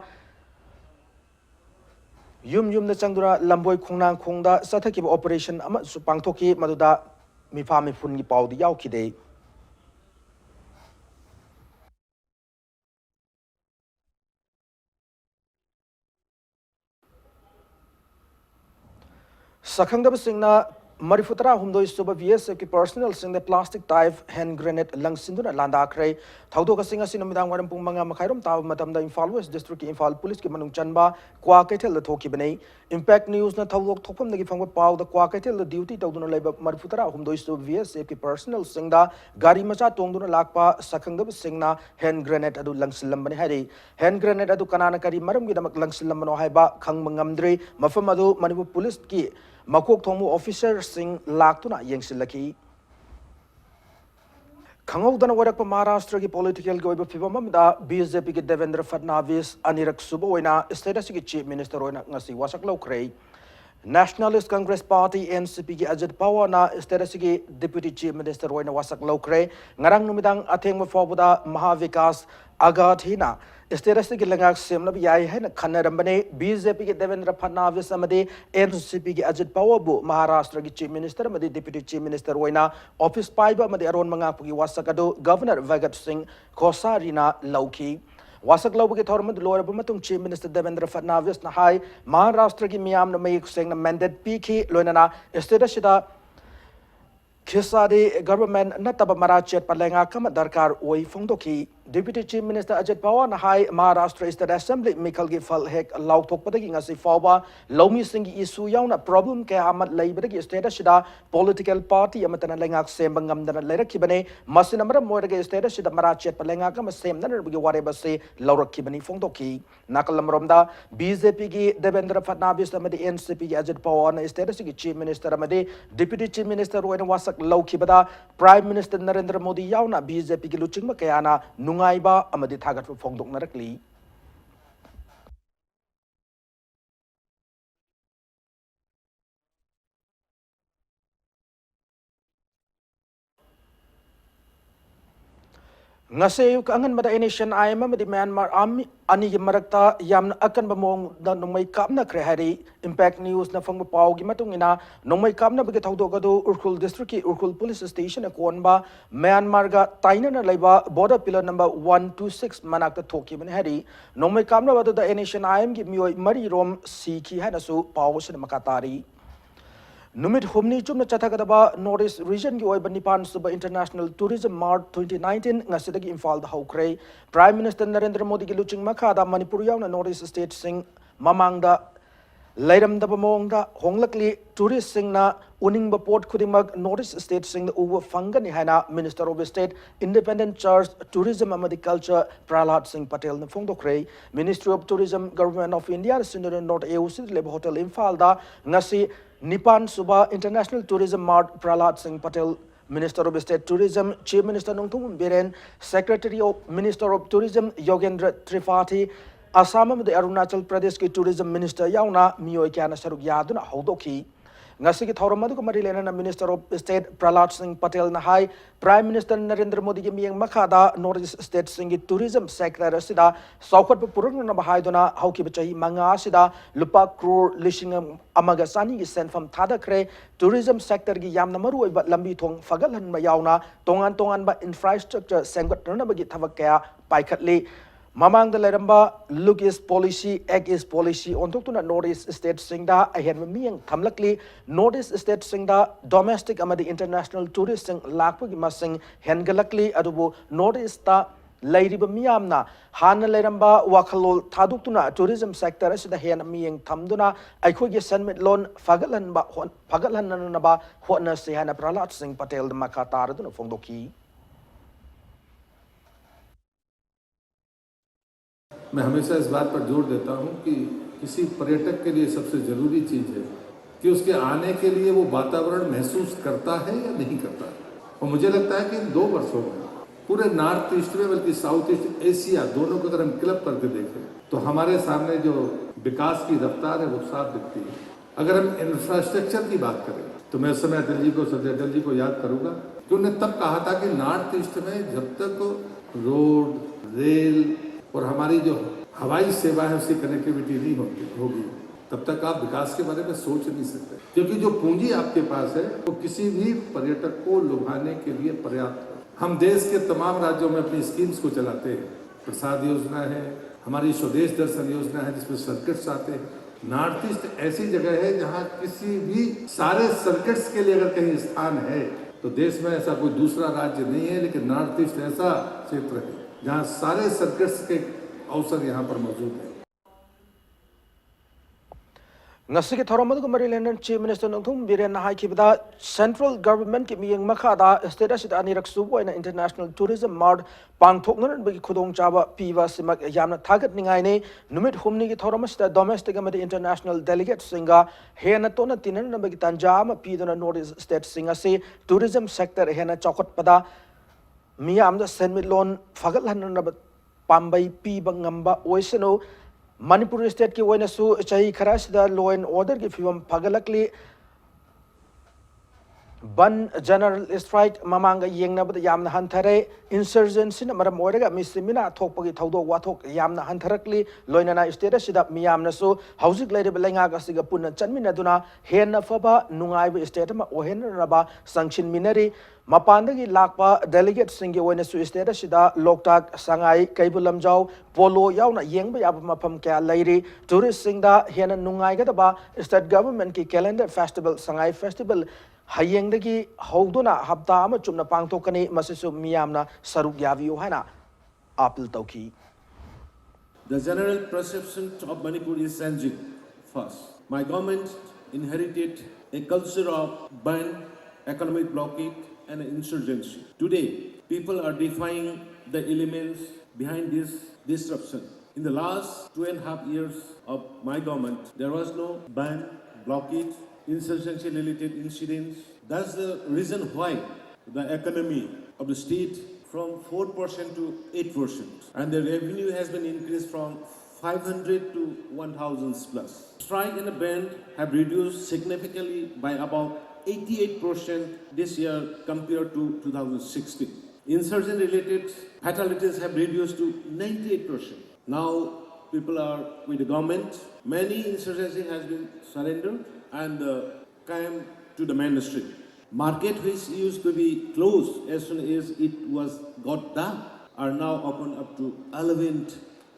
yum na changdura lamboi khongnang khongda chathaki operation ama pangthoki maduda mifa mifun gi pawdi yawkhide Sakhangdab Singna Marifutara Humdoi Suba VSF ki personal sing the plastic type hand grenade langsinduna landa kray thaudo ka singa sinamidang waram pung manga makhairom taw matamda Imphal West district ki Imphal police ki manung chanba kwa kaitel la thoki bane impact news na thawlok thokpam nagi phangwa paw da kwa kaitel la duty tawduna leiba Marifutara Humdoi Suba VSF ki personal sing da gari macha tongduna lakpa Sakhangdab Singna hand grenade adu langsilam bane hari hand grenade adu kanana kari maram gi damak langsilam no haiba khang mangamdre mafam adu Manipur police ki Makok Thomu officer sing laktuna yengsilaki Khangawdana warakpa Maharashtra ki political goiba fibamamda BJP ki Devendra Fadnavis anirak suba oina status ki chief minister oina ngasi wasak law kray Nationalist Congress Party NCP ki Ajit Pawar na status ki Deputy Chief Minister Roy na wasak lokre ngarang numidang atheng mo forbuda Mahavikas Agathina status ki langak semlab yai hai na khanarambane BJP ki Devendra Fadnavis amade NCP ki Ajit Pawar bu Maharashtra ki Chief Minister amade Deputy Chief Minister Roy na office paiba amade aron manga pugi wasak ado Governor Vagat Singh Khosari na lauki wasak lau bagi thormad lower bumatung Chief Minister Devendra Fadnavis na hai Maharashtra ki miyam na may kuseng na mandate piki loina na status shida Kisadi government na taba marachet palenga kama darkar oi fongdoki Deputy Chief Minister Ajit Pawar na hai Maharashtra State Assembly Mikal gi fal hek lauk thok padagi ngasi fawa lomi singi issue yauna problem ke amat laibadagi status shida political party amatana lengak sembangam dana leirakibane masinamara moiraga status shida marachet palenga kama sem na bagi wareba se laurakibani fongdoki nakalamromda BJP gi Devendra Fadnavis amadi NCP gi Ajit Pawar na status gi Chief Minister amadi Deputy Chief Minister roina wasak laukibada Prime Minister Narendra Modi yauna BJP gi luchingma kayana nungaiba amadi thagat fongdok narakli ngase kangan mada nation IM amadi Myanmar army ani gi marakta yamna akan bamong da nomai kapna kre hari impact news na fangba paw gi matung ina nomai kapna bagi thawdo gado Urkhul district ki Urkhul police station akonba Myanmar ga taina na laiba border pillar number 126 manakta thoki ban hari nomai kapna badu da nation IM gi mioi mari rom sikhi hanasu paw sin makatari Numit humni chumna chathagadaba Northeast region gi oiba Nipan Suba International Tourism Mart 2019 ngasidagi Imphal da haukre Prime Minister Narendra Modi gi luching makhada Manipur yauna Northeast state sing mamangda leiramdaba mongda honglakli tourist sing na uningba port khudimag Northeast state sing da uwa fangani haina Minister of State Independent Charge Tourism amadi Culture Prahlad Singh Patel na phongdokre Ministry of Tourism Government of India Sindhu North AOC Lebo Hotel Imphal da ngasi Nipan Suba International Tourism Mart Prahlad Singh Patel Minister of State Tourism Chief Minister Nongthum Biren Secretary of Minister of Tourism Yogendra Tripathi Assam amadi Arunachal Pradesh ki Tourism Minister yauna miyoi kyana saruk yaduna haudoki ngasi ki thawramadu ko mari lena Minister of State Prahlad Singh Patel na hai Prime Minister Narendra Modi gi miyang makhada Northeast State Singh tourism sector asida saukhat purun na bahaiduna hauki bachai manga asida lupa crore lishing amaga sani gi senfam thada kre tourism sector gi yamna maru oiba lambi thong fagalhan ma yauna tongan ba infrastructure senggot na bagi thabak kaya paikhatli Mamang the Leramba look is policy, egg is policy, on to Northeast State Singda, I had me and Tamlakli, Northeast State Singda, domestic amadi international tourist sing Lakpug Masing, Hengalakli, Adubu, Northeast Lady Bamiamna, Hana Leramba, Wakalol, Tadutuna, tourism sector, as the Hen me and Tamduna, I could get send loan, Fagalan, Pagalanaba, Hotna Sihana Pralat Singh Patel, the Makatar, Fondoki. मैं हमेशा इस बात पर जोर देता हूं कि किसी पर्यटक के लिए सबसे ज़रूरी चीज़ है कि उसके आने के लिए वो वातावरण महसूस करता है या नहीं करता है और मुझे लगता है कि इन 2 वर्षों में पूरे नॉर्थ ईस्ट में बल्कि साउथ ईस्ट एशिया दोनों को अगर हम क्लब करके देखें तो हमारे सामने जो विकास की रफ्तार है वो साफ दिखती है अगर हम इंफ्रास्ट्रक्चर की बात करें तो मैं उस समय अटल जी को सर अटल जी को याद करूँगा कि उन्होंने तब कहा था कि नॉर्थ ईस्ट में जब तक रोड रेल और हमारी जो हवाई सेवा है उसकी कनेक्टिविटी नहीं होगी तब तक आप विकास के बारे में सोच नहीं सकते क्योंकि जो पूंजी आपके पास है वो किसी भी पर्यटक को लुभाने के लिए पर्याप्त है हम देश के तमाम राज्यों में अपनी स्कीम्स को चलाते हैं प्रसाद योजना है हमारी स्वदेश दर्शन योजना है जिसमें सर्किट्स आते हैं नॉर्थ ईस्ट ऐसी जगह है जहाँ किसी भी सारे सर्किट्स के लिए अगर कहीं स्थान है तो देश में ऐसा कोई दूसरा राज्य नहीं है लेकिन नॉर्थ ईस्ट ऐसा क्षेत्र है जहाँ सारे सर्किट्स के अवसर यहाँ पर मौजूद है ngasi ki thoramadu ko Maryland Chief Minister Nongthum Biren hai kibda Central Government ki miyang makhada state asit anirak subo ina International Tourism Mart pangthoknan bagi khudong chaba piwa simak yamna thagat ningai ne numit humni ki thoramasita domestic amadi international delegates singa hena tona tinan na bagi tanjama pidona Northeast State singa se tourism sector hena chokot pada miyam da senmit loan fagal hanan na pambai pi bangamba oisano Manipur state ki oina su chahi khara sida law and order ki fibam phagalakli Ban general strike mamanga yengnabada yamna hanthare insurgency na maram oiraga misimina thokpagi thaudok wathok yamna hantharakli loinana state sida miyamna su housing lairib lenga ga siga punna chanminaduna henna faba nungaiba state ma ohenna raba sanction minari mapandagi lakpa delegate singi oina su state sida loktak sangai kaibulamjau polo yauna yengba yaba mapam kya lairi tourist singda henna nungai ga ba state government ki calendar festival sangai festival Hayengdagi Hoduna Habta Amachumna Pangtokani Masisu Miyamna Saruk Yaviu Hana Apil Toki. The general perception of Manipur is changing fast. My government inherited a culture of ban, economic blockade, and insurgency. Today, people are defying the elements behind this disruption. In the last 2.5 years of my government, there was no ban, blockade, insurgency-related incidents. That's the reason why the economy of the state from 4% to 8%, and the revenue has been increased from 500 to 1,000 plus. Strike and the ban have reduced significantly by about 88% this year compared to 2016. Insurgent-related fatalities have reduced to 98%. Now people are with the government. Many insurgency has been surrendered and came to the ministry. Market which used to be closed as soon as it was got done are now open up to 11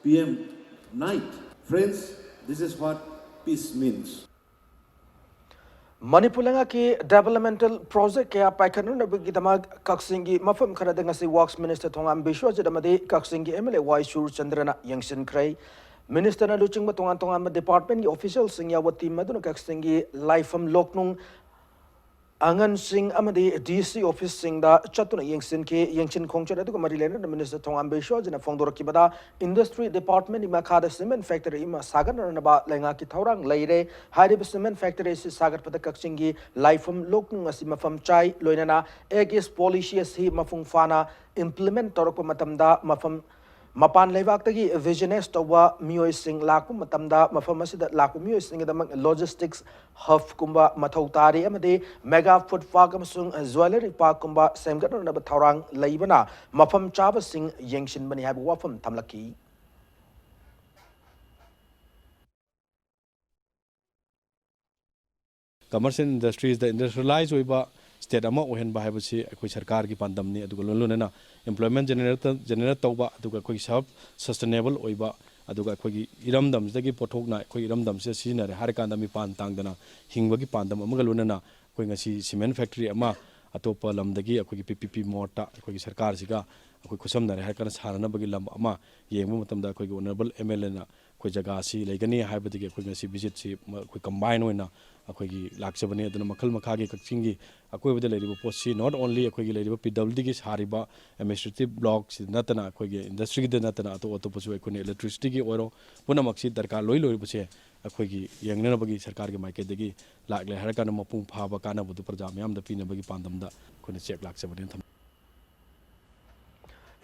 p.m. night. Friends, this is what peace means. Manipulanga ki developmental project kaya paikanu na bigidamag kaksingi mafam karadanga si works minister thongam bishwa jadamadi kaksingi MLA Waisur Chandrana Yangshin Kray Minister na luching matungan tongan department ki official singya wati maduna kaksingi lifeam loknung Angan Singh amadi DC office singda chatuna yengsin khongchar adu marilena the minister thongam besho jina fongdor kibada industry department ima khada cement factory ima sagar na lenga ki thaurang leire harib cement factory si sagar pada kaksingi lifeam loknung asima fam chai loinana agis policy si mafung fana implement torok matamda mafam Mapan Levaktagi Visiones Towa Mio Sing Lakum Matamda Mafamasi Lakum Mio Sing Logistics Huff Kumba Matautari Amade Mega Food Farm Sung Zwellery Park Kumba Samgat Nabatarang Laibana Mafam Chava Sing Yangshin Bani Habu Wafam Tamlaki. Commercial industries the industrialized Wiba state ama ohen ba habasi akoi sarkar ki pandamni aduga lolunena employment generate tawba aduga akoi self sustainable oiba aduga akoi iramdam dagi pothokna akoi iramdam se sinare harikanda mi pan tangdana hingwagi pandam amaga lolunena akoi ngasi cement factory ama atopa lamdagi akoi PPP morta akoi sarkar siga akoi khusam nare harikana sarana bagi lam ama yengmu matamda akoi honorable MLA na akoi jaga si legani haibadagi akoi ngasi visit si akoi combine oina akoi laksabani aduna makhal makhagi kakchingi akoi bada leriba posi not only akoi leriba PWD gi hariba administrative blocks natana akoi industry gi natana ato auto posu akoi electricity gi oro puna maksi darkar loi loi buse akoi gi yangnana bagi sarkar gi maike degi lakle haraka na mapung phaba kana budu praja myam da pina bagi pandam da kone check laksabani tham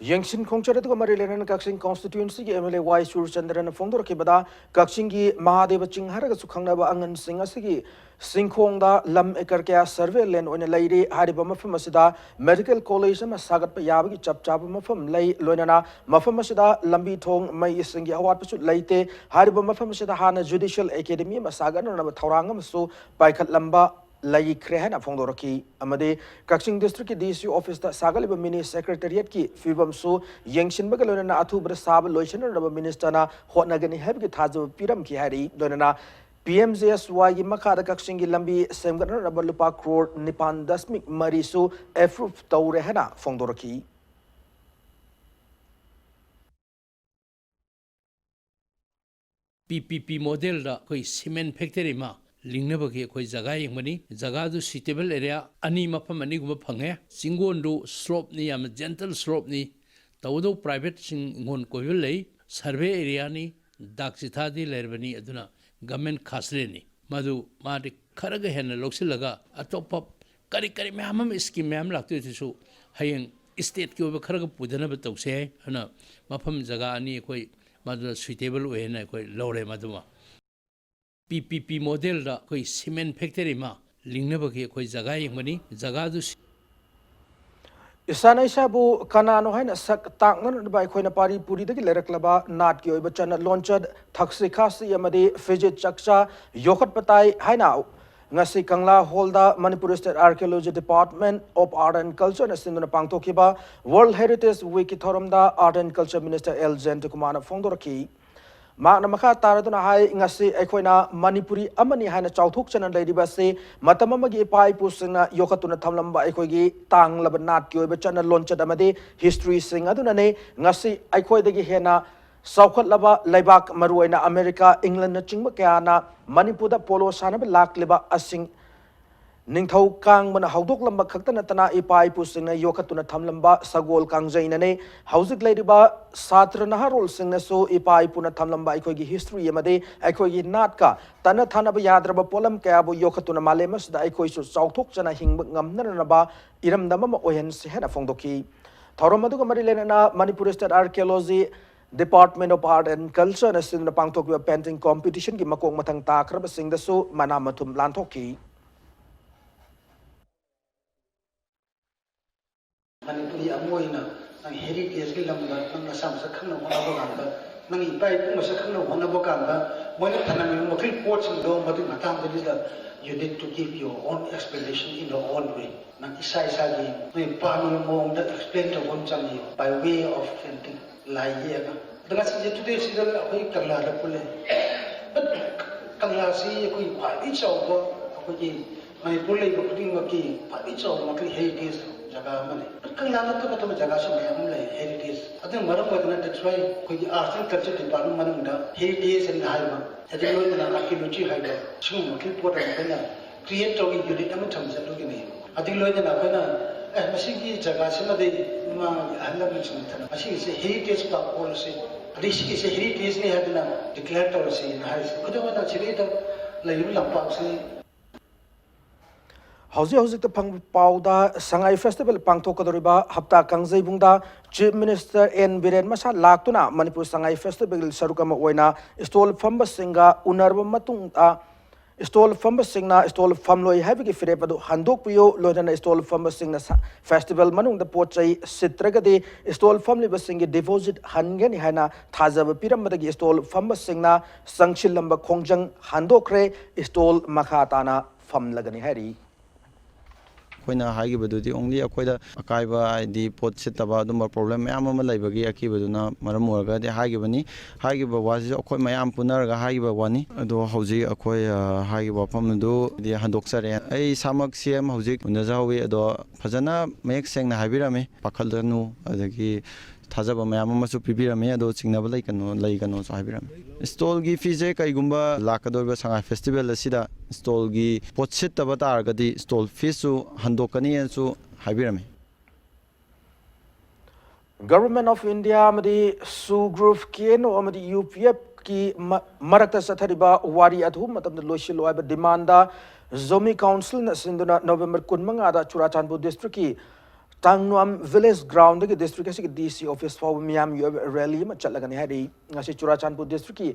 Yangshin Khongchar to Maryland Kaksing constituency MLA Waisur Chandran Fondor Kibada Kaksingi Mahadeva Chingharaga Sukhanga Angan Singasigi Sinkhongda Lam Ekarkea survey land on a lady Haribama Famasida Medical College Sagat Payabagi Chapchaba from Lay Lonana Mafamasida Lambi Tong May Singi Awat Late Haribama Famasida Hana Judicial Academy Masagan and Taurangam so Paikat Lamba Lai Krehana Fondoroki Amade Kaksing District DC Office the Sagalib Mini Secretariat ki Fibam so Yangshin Bagalona Atu Brasab Lotion of Ministana Hotnagani Hebgi Tazo Piram Ki Hari Donana PMJSY Makada Kaksingi Lambi Semgana Rabalupa Crore Nipan Dasmik Marisu Efruf Taurehana Fondoroki PPP model da koi cement factory ma lingnabagi koi jaga yengmani jaga du suitable area ani mafam ani guma phange singon du slope ni am gentle slope ni tawdo private sing ngon ko lei survey area ni dakchitha di lerbani aduna government khasre ni madu ma de kharaga hen loksilaga atop kari kari memam scheme mem laktu tisu hayeng state ki oba kharaga pudana ba tawse hana mafam jaga ani koi ꯃꯗꯨꯗ suitable ꯑꯣꯏꯅ ꯑꯩꯈꯣꯏ ꯂꯧꯔꯦ ꯃꯗꯨꯃ PPP ꯃꯣꯗꯦꯜꯗ ꯑꯩꯈꯣꯏ cement factory ꯑꯃ ꯂꯤꯡꯅꯕꯒꯤ ꯑꯩꯈꯣꯏ ꯖꯒꯥ ꯌꯦꯡꯕꯅꯤ ꯖꯒꯥꯗꯨ Isana isabu kanano haina sak taknan ba akhoi pari puri dagi leraklaba nat ki oiba chana launched thaksi khasi amadi fijit chakcha yokhat patai haina ngasi kangla holda Manipur State Archaeology Department of Art and Culture na sinduna pangthokiba World Heritage Week ki thoramda Art and Culture Minister L Jen Kumana phongdoraki Mak namakha taraduna hai ngasi akhoi Manipuri amani haina chauthuk chana leiriba se matamamagi pai pusina yokhatuna thamlamba akhoi gi tanglaba nat ki oiba chana launched amadi history sing aduna ne ngasi akhoi dagi hena Saukhatlaba Laibak Maruina America England na chingba kayana Manipur da polo sanaba lakleba asing Ningthau kang mana haudok lamba khakta natana ipai pusingna yokhatuna thamlamba sagol kangjaina ne hauzik leiriba satra naharol singna so ipai puna thamlamba akhoi gi history amade akhoi gi natka tana thanaba yadraba polam kayabu yokhatuna malemas da akhoi su chauthok chana hingba ngamna ba iramdama ma ohen se hena phongdoki thoromadu ga mari lena Manipur State Archaeology Department of Art and Culture na sinna pangthokwa painting competition ki makong mathang takraba singda su manamathum lanthoki Manipuri amoina ang heritage ki lamba ng asam sa khangna hona boganda nang ipai kung sa khangna hona boganda moina thanami mo report sing do madu matam da you need to give your own explanation in your own way nang isa gi may paano mo da explain to one chani by way of painting lai ye na dengan sejak today sidal akoi kangla da pule but kangla si akoi phali chaw ko akoi Manipur lai ko puding maki phali chaw maki heritage jaga mane kangla na to jaga so mayam lai heritage adang maram wadna that's why koi arts and culture department manung da heritage and haiba adang lo na archaeology haiba chung maki pot na create to unit am tham sa lo ni adang lo na na masigi jaga sima de ma Allah mention thana masigi se heritage pa policy adisi se heritage ne hadna declare to se na hai kudo wada chiri to laibu lampa se Hauzi ta phang pauda sangai festival pangthokadoriba hapta kangjai Chief Minister N Biren Masa laktuna Manipur sangai festival sarukama oina stall famba singa unarba matung stall famba singna stall famloi habigi firepadu handok puyo loidana stall famba singna festival manung da pochai sitragade stall famli basingi deposit hangeni hana thajaba pirammadagi stall famba singna sangchil lamba khongjang handokre stall makhatana famlagani hari ꯑꯩꯈꯣꯏꯅ ꯍꯥꯏꯈꯤꯕꯗꯨꯗꯤ only ꯑꯩꯈꯣꯏꯗ ꯑꯀꯥꯏꯕ ꯍꯥꯏꯗꯤ ꯄꯣꯠ ꯁꯤꯠꯇꯕ ꯑꯗꯨꯝꯕ problem ꯃꯌꯥꯝ ꯑꯃ ꯂꯩꯕꯒꯤ ꯑꯀꯤꯕꯗꯨꯅ ꯃꯔꯝ ꯑꯣꯏꯔꯒꯗꯤ ꯍꯥꯏꯈꯤꯕꯅꯤ ꯍꯥꯏꯈꯤꯕ ꯋꯥꯁꯤꯁꯨ ꯑꯩꯈꯣꯏ ꯃꯌꯥꯝ ꯄꯨꯟꯅꯔꯒ ꯍꯥꯏꯈꯤꯕ ꯋꯥꯅꯤ ꯑꯗꯣ ꯍꯧꯖꯤꯛ ꯑꯩꯈꯣꯏ ꯍꯥꯏꯈꯤꯕ ꯋꯥꯐꯝ ꯑꯗꯨ ꯍꯟꯗꯣꯛꯆꯔꯦ ꯑꯩ ꯏꯁꯥꯃꯛ CM ꯍꯧꯖꯤꯛ ꯎꯅꯖꯍꯧꯋꯤ ꯑꯗꯣ ꯐꯖꯅ ꯃꯌꯦꯛ ꯁꯦꯡꯅ ꯍꯥꯏꯕꯤꯔꯝꯃꯤ ꯄꯥꯈꯠꯂꯅꯨ ꯑꯗꯒꯤ ꯊꯥꯖꯕ ꯃꯌꯥꯝ ꯑꯃꯁꯨ ꯄꯤꯕꯤꯔꯝꯃꯤ ꯑꯗꯣ ꯆꯤꯡꯅꯕ ꯂꯩꯒꯅꯣꯁꯨ ꯍꯥꯏꯕꯤꯔꯝꯃꯤ ꯁ꯭ꯇꯣꯜꯒꯤ ꯐꯤꯁꯦ ꯀꯩꯒꯨꯝꯕ ꯂꯥꯛꯀꯗꯧꯔꯤꯕ ꯁꯉꯥꯏ ꯐꯦꯁꯇꯤꯚꯦꯜ ꯑꯁꯤꯗ ꯁ꯭ꯇꯣꯜꯒꯤ ꯄꯣꯠ ꯁꯤꯠꯇꯕ ꯇꯥꯔꯒꯗꯤ stall ꯐꯤꯁꯁꯨ ꯍꯟꯗꯣꯛꯀꯅꯤꯅꯁꯨ ꯍꯥꯏꯕꯤꯔꯝꯃꯤ Government of India amadi Su Group KNO amadi UPF ki marakta sathariba wari athu matamda loishilo aiba demanda Zomi Council na sinduna November 15 da Churachandpur district ki Tangnuam village ground ki district ki DC office for Miam rally ma chatlagani hari ngasi Churachandpur district ki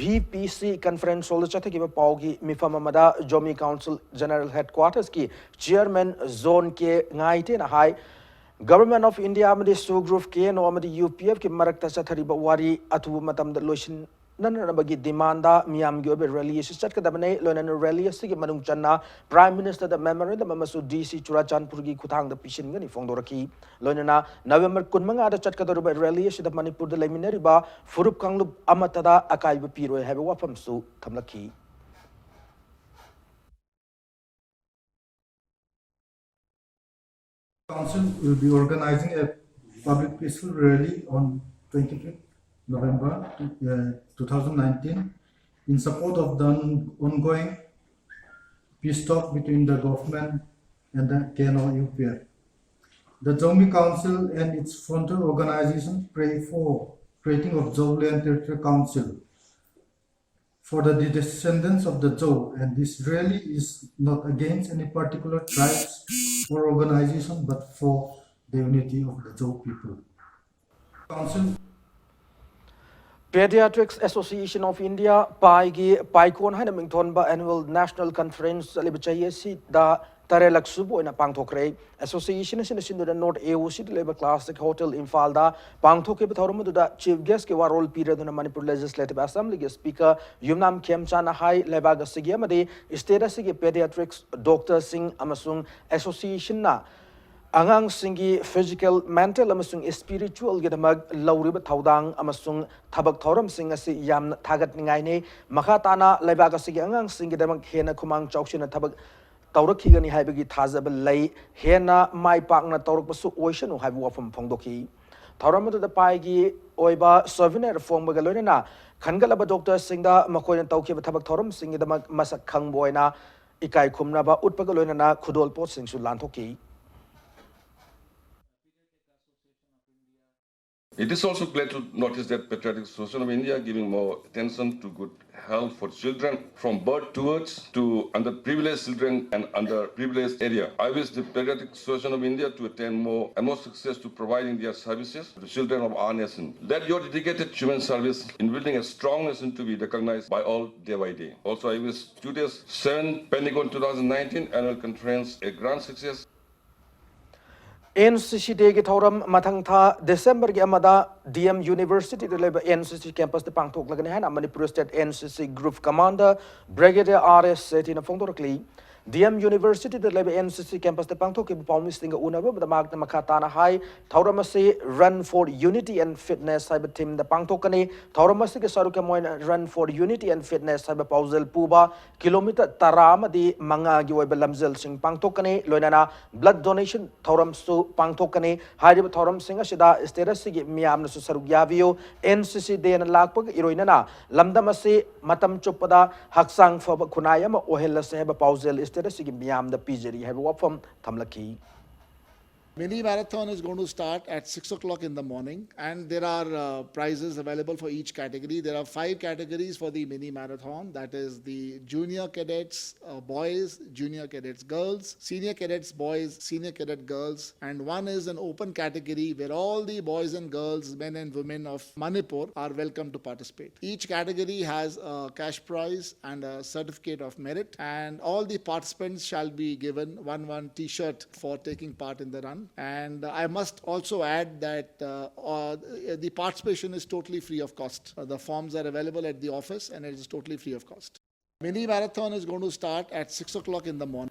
BPC conference hall chathe ki paugi mifam amada Zomi Council General Headquarters ki chairman zone ke ngaite na hai Government of India amadi Su Group KNO amadi UPF ki marakta sathariba wari athu matamda loishin nanabagi demanda miyam gi obe rally chat kadabane loinan rally asigi manung channa Prime Minister da memorandum amasu DC Churachandpur gi khutang da pishin gani fongdoraki loinana November 15 da chat kadoroba rally asida Manipur da leminari ba furup kanglup amatada akaiba piroi habe wafam su thamlaki Council will be organizing a public peaceful rally on 25th November 2019 in support of the ongoing peace talk between the government and the KNO UPF. The Zomi Council and its frontal organizations pray for creating of Zouland Territorial Council for the descendants of the Zou, and this really is not against any particular tribes or organization, but for the unity of the Zou people. Council Pediatrics Association of India Paigi Paikon Hana Mingtonba Annual National Conference Libachayesi da Tarelak Subo in a Pangtokre Association is in the North EU City Labor Classic Hotel in Falda Pangtoke Batoramuda Chief Guest Warol period in the Manipur Legislative Assembly Speaker Yumnam Kemchana Hai Lebaga Sigiamadi Status Pediatrics Dr. Singh Amasung Association na Angang singi physical, mental, amasung spiritual gidamag lauriba thaudang amasung thabak thoram sing asi yam thagat ningai ne makhatana laibaga sigi angang singi damag hena kumang chauksina thabak taurakigani haibagi thazaba lay hena mai pakna taurakpasu oishanu haibu wafam phongdoki thoramadu da paigi oiba souvenir phongbaga loinana khangalaba doctor singda makoina taukiba thabak thoram singi damag masak khangboina ikai khumnaba utpaga loinana khudol pot sing su lanthoki. It is also glad to notice that Patriotic Association of India giving more attention to good health for children from birth towards to underprivileged children and underprivileged area. I wish the Patriotic Association of India to attain more and more success to providing their services to the children of our nation. Let your dedicated human service in building a strong nation to be recognized by all day by day. Also, I wish today's 7th Pentagon 2019 annual conference a grand success. NCC Day ki thoram mathang tha December ki amada DM University de leba NCC campus de pangthok lagani han Manipur State NCC Group Commander Brigadier RS Setina Fongdorkli DM University de leba NCC campus de pangthok ki pawmi singa unaba badamag na makhatana hai thoramasi Run for Unity and Fitness cyber team de pangthokani thoramasi ke saru ke moin Run for Unity and Fitness cyber pausel puba kilometer tarama di manga gi oiba lamzel sing pangthokani loinana blood donation thoram su pangthokani hairiba thoram singa sida status gi miam su saru yaviyo NCC de na lakpag iroinana lamdamasi matam chupada haksang foba kunayama ohella seba pausel status gi miam da pijeri have wafam thamlaki. Mini marathon is going to start at 6 o'clock in the morning, and there are prizes available for each category. There are 5 categories for the mini marathon. That is the junior cadets boys, junior cadets girls, senior cadets boys, senior cadet girls, and one is an open category where all the boys and girls, men and women of Manipur are welcome to participate. Each category has a cash prize and a certificate of merit, and all the participants shall be given one t-shirt for taking part in the run. And I must also add that the participation is totally free of cost. The forms are available at the office and it is totally free of cost. Mini marathon is going to start at 6 o'clock in the morning.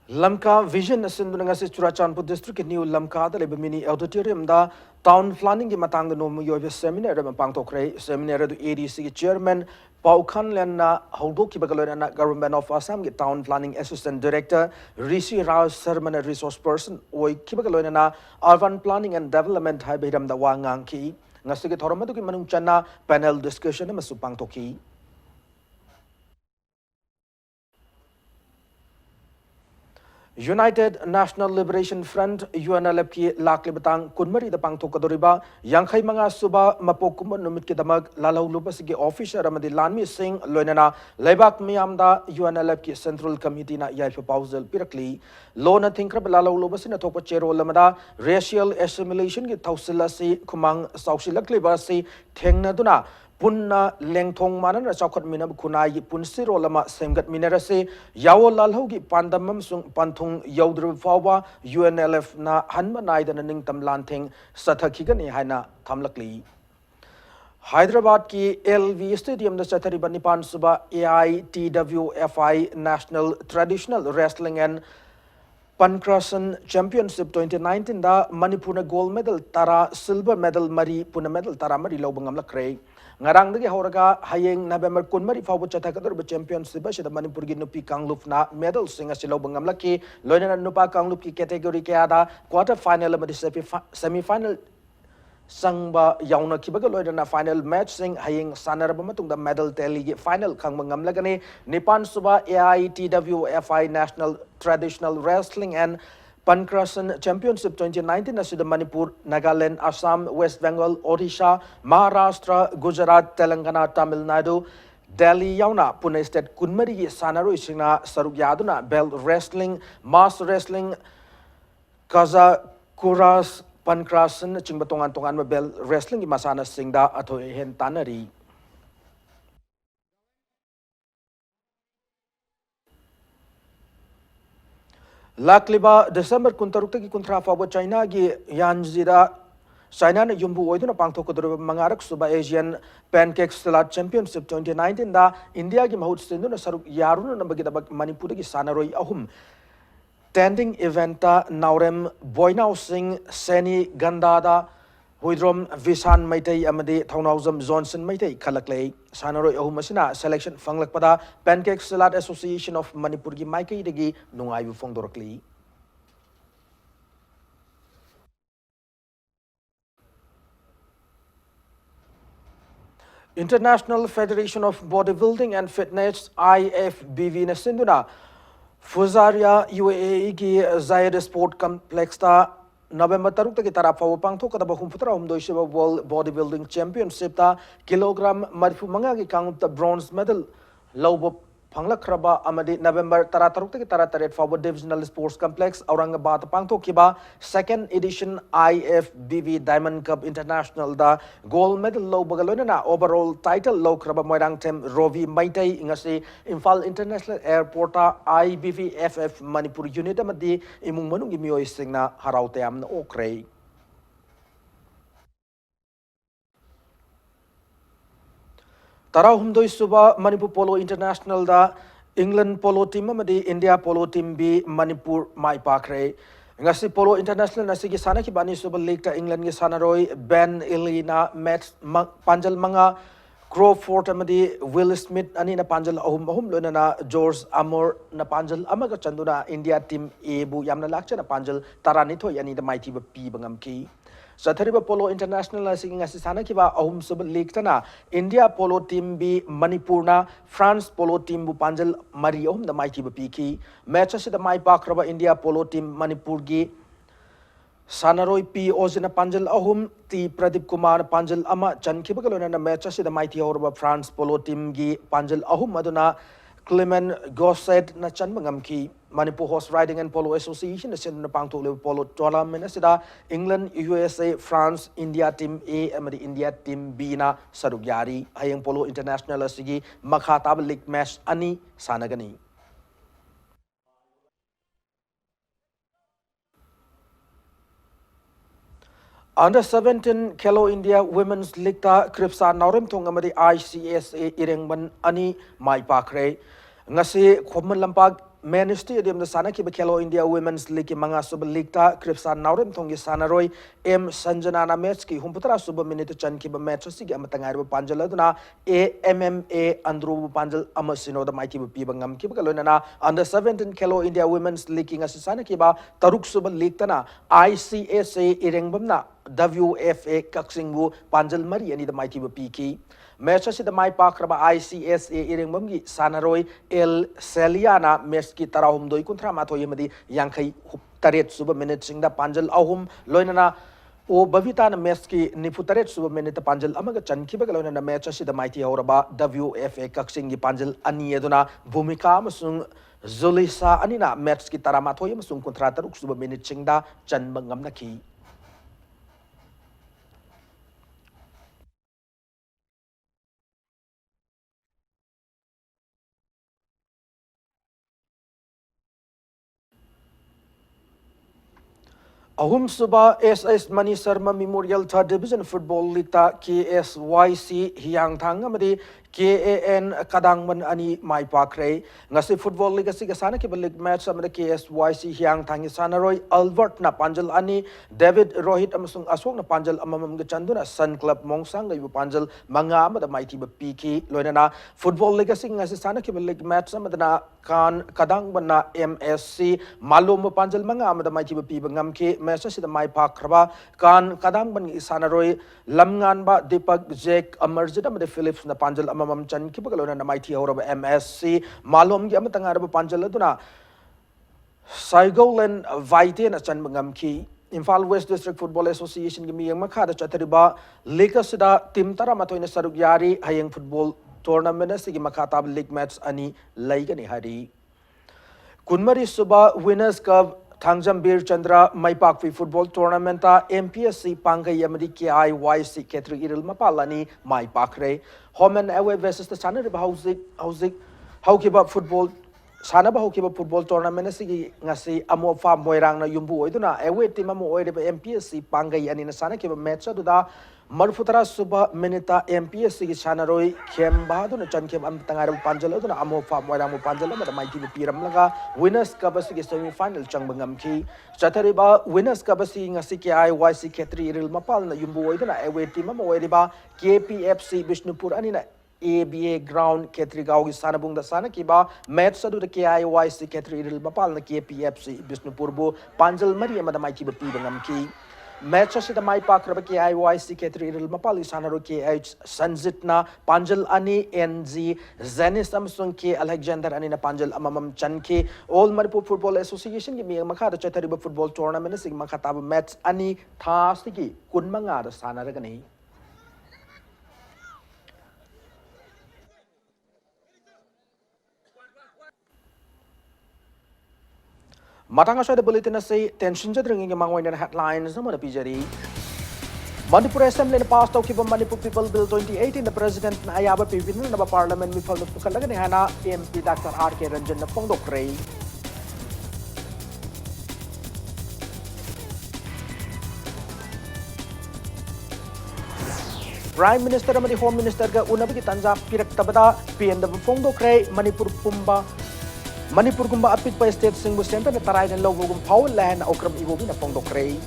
Lamka Vision Sindunangasi Churachanpur District in New Lamka, the Labor Mini Auditorium, the Town Planning Matanga no Muyo Seminar, Pangtokre, Seminar to ADC Chairman, Paukan Lena, Holdoki Bagalana, Government of Assam, Town Planning Assistant Director, Rishi Rao Sermon Resource Person, Oi Kibagalona, Urban Planning and Development, Hibidam the Wanganki, Nasiki Toramatuki Manunchana, panel discussion, Masupangtoki. United National Liberation Front UNLF ki lakli batang kunmari da pangthok kadoriba yangkhai manga suba mapokum numit ki damag lalau lupasigi officer amadi lanmi singh loinana leibak miyamda UNLF ki Central Committee na yai proposal pirakli lona thinkrab lalau lupasina thokpa chero lamada racial assimilation ki thausil si khumang sausilakli basi thengnaduna Punna lengthong manan chawkhat minab kunai punsiro lama semgat minerase yawo lalhogi pandamam sung panthung yaudru fawa UNLF na hanma naidan ningtam lantheng sathakigani haina thamlakli Hyderabad ki LV Stadium da chathariba nipan suba AITWFI National Traditional Wrestling and Pancrason Championship 2019 da Manipur gold medal tara silver medal mari puna medal tara mari lobangam lakre ngarang dagi horaga hayeng November kunmari fawo chathakador championship asida Manipur gi nupi kangluf na medal singa silo bangam laki loina nupa kangluf ki category ke ada quarter final amadi semi final sangba yauna kibaga loina final match sing hayeng sanaraba matung da medal tally gi final khang mangam lagani nipan suba AITWFI National Traditional Wrestling and Pancrason Championship 2019 asida Manipur, Nagaland, Assam, West Bengal, Odisha, Maharashtra, Gujarat, Telangana, Tamil Nadu, Delhi yauna Pune State kunmari sanaro isina saruk yaduna belt wrestling, mass wrestling, Kazakuras pancrason chingba tongan bel wrestling gi masana singda athoi hen tanari Lakliba December kuntarukta ki kuntra fawa China gi Yanjira China na yumbu oiduna pangthokodru mangarak suba Asian Pancake Salad Championship 2019 da India gi mahut sinduna saruk yaruna nambagi dabak Manipur gi sanaroi ahum tending eventa Naurem Boinau Singh Seni Gandada Huidrom Visan Maitei amadi Thaunawzam Johnson Maitei khalaklei sanaroi ahum asina selection fanglakpada Pancake Salad Association of Manipur gi maikei degi nungaibu fongdorakli International Federation of Bodybuilding and Fitness IFBB na sinduna Fuzaria UAE ki Zayed Sport Complex ta November 3 ki taraf fawo pangthok kadaba humputra humdoi shiba World Bodybuilding Championship ta kilogram marfu manga ki kangum ta bronze medal lawbo Panglakhraba amadi November 13 ki 38 fawo Divisional Sports Complex Aurangabad pangthok kiba second edition IFBB Diamond Cup International da gold medal lawbagalona na overall title lawkraba moirang tem Rovi Maitei ingasi Imphal International Airport ta IBVFF Manipur unit amadi imung manungi miyoi singna haraute amna okrei Tarahumdoi suba Manipur Polo International da England Polo team amadi India Polo team bi Manipur mai pakre ngasi Polo International nasigi sana ki bani suba league ta England gi sanaroi Ben Elina match panjal manga Crawford amadi Will Smith ani na panjal ahum lona na George Amor na panjal amaga chanduna India team A bu yamna lakcha na panjal tarani thoi ani da maiti ba pi bangam ki Sathariba Polo International asing asisana kiba ahum sub league tana India Polo team bi Manipur na France Polo team bu panjal mari ahum da maiti ba piki match asida mai pakraba India Polo team Manipur gi Sanaroi P Ozina panjal ahum ti Pradeep Kumar panjal ama chankiba kalona na match asida maiti horba France Polo team gi panjal ahum aduna Clement Gosset na chanmangam ki Manipur Horse Riding and Polo Association na sin na pangtole polo tournament asida England USA France India team A amadi India team B na sarugyari hayang Polo International asigi makhatab league match ani sanagani Under 17 Kelo India Women's League ta Kripsa Naurem thong amadi ICSA irengban ani mai pakre ngasi khomman lampak main stadium da sana ki Kelo India Women's League ki manga sub league ta Kripsa Naurem thong gi sanaroi M Sanjana na match ki humputra sub minute chan ki ba match si gi amatangai ba panjal aduna MMA andru panjal amasino da maiti ba pi bangam ki ba kalona na under 17 Kelo India Women's League ki ngasi sana ki ba taruk sub league ta na ICSA irengbam na WFA Kaksingbu Panjal Mari and the mighty Piki. Matches the my pakraba ICSA Iringbamgi Sanaroi El Celiana Meski Tarahum Doi Kuntramato Yamadi Yankai Taret Suba Minute Sing the Panjal Ahum Loinana O Bavitana Meski Niputaret Suba Minute Panjal Amaga Chan Kibagalona and the matches the mighty Horaba WFA Kaksingi Panjal Anieduna Bumika Masung Zulisa Anina Meski Taramato Yamasung Contrataruk Suba Minute Chingda Chan Bangamnaki. Ahum Suba SS Mani Sarma Memorial Third Division Football League ta KSYC Hiang Thang amadi KAN Kadangman ani mai pakre ngasi football league asi gasana ke league match amada KSYC Hiang Thang sanaroi Albert na panjal ani David Rohit amasung Aswak na panjal amamam ga chanduna Sun Club Mongsang ga panjal manga amada maiti ba PK loinana football league asi ngasi sana ke league match amada na kan Kadangman na MSC Malum panjal manga amada maiti ba pi bangam ke match asi da mai pakraba kan Kadangman sanaroi Lamngan ba Deepak Jack Amarjit amada Phillips na panjal Mam Chan Kibagalona Mighty Horab MSC Malum Yamatangarab Panjaladuna Saigolan Vaite and Chan Bangamki Imphal West District Football Association Gimi Makada Chatariba Lakesida Tim Taramatoina Sarugyari Hayang Football Tournament Sigi Makatab League Match Ani Laigani Hari Kunmari Suba Winners Cup Thangjam Bir Chandra Maipakwi Football Tournament MPSC Pangai Yamadi KIYC Ketri Iril Mapalani Maipakre Home and away versus the Sana Haukiba Football Sana Haukiba Football Tournament Ngasi Amo Farm Moirang na Yumbu Iduna away team MPSC Pangai and in a Sana Kiba Metsa Duda Marfutara Suba Minita MPSC Chanaroi Kembadu na Chan Kim Amtangar Panjalo na Amo Farm Moirang Panjalo but Mighty Piramlaga winners Kabasi semi final Changbangam Ki Chatariba winners Kabasi Ngasi KIYC Ketri Iril Mapal na Yumbu Iduna away team Moiriba KPFC Bishnupur Anina ABA ground Ketrigao Sanabung the Sana Kiba match Sadu the KIYC Ketri Iril Mapal na KPFC Bishnupurbo Panjal Maria Madamaki Pibangam Ki match the Mai Park KIYC Ketri Iril Mapal Sanaro KH Sanzitna Panjal Ani NG Zenis Samsung K Alexander Anina Panjal Amam Chanke All Manipur Football Association Gimi Makata Chatariba Football Tournament Sig Makataba match Ani Tastiki Kunmanga the Sanaragani Matanga sa bulletin say tension jadring ng mga headlines naman na PJD. Manipur Assembly na passed out kiba Manipur People Bill 2018 na President na ayaba pipinin na ba Parliament mi fall na pukalaga ni Hana MP Dr. R.K. Ranjan na pong dokray. Prime Minister naman di Home Minister ga una bagi tanja pirak tabada PNW pong dokray Manipur gumba apit pa state sing center na taray ng logo gum Paul Land na okram iwogi na pong dokray.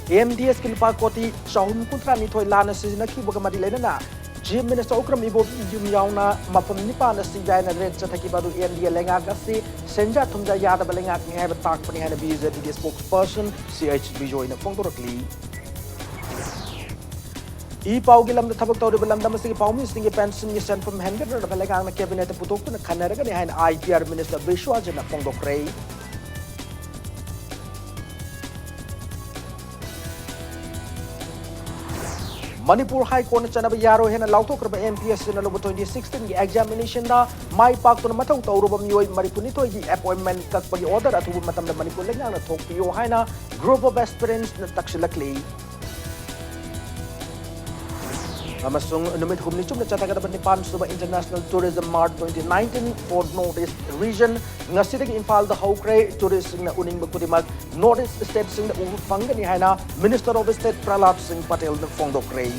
MDS kilpa koti sahum kontra ni toy lana sizina ki boga madilay na Chief Minister okram iwogi yumyaw na mapamnipa na si Jai na red sa takibado MDS lengag kasi senja tumja yada balengag ng hebat tak panihan na BZD spokesperson CHB joy na pong dokray. Ipau gilam na tabag tawri balam damas sige paumis sige pension ni sent from Henry na balagang na cabinet putok na kanaraga ni hain IPR Minister Vishwa na pong dokray. Manipur High Court na chanaba yaro hen na lautok raba MPSC na lobo 2016 gi examination na may pakto na mataw tawro ba miyoy Manipur nito gi appointment kag pagi order at hubog matam na Manipur lang na Tokyo hay na group of aspirants na taksilakli. Amasung numit humnichum na chatagada ba ni Pansuba International Tourism Mart 2019 for Northeast Region nga sitag Infal the Hawkray tourism na uning magkutimag Northeast State sing na upanggan ni Haina Minister of State Prahlad Singh Patel ng Fongdokray.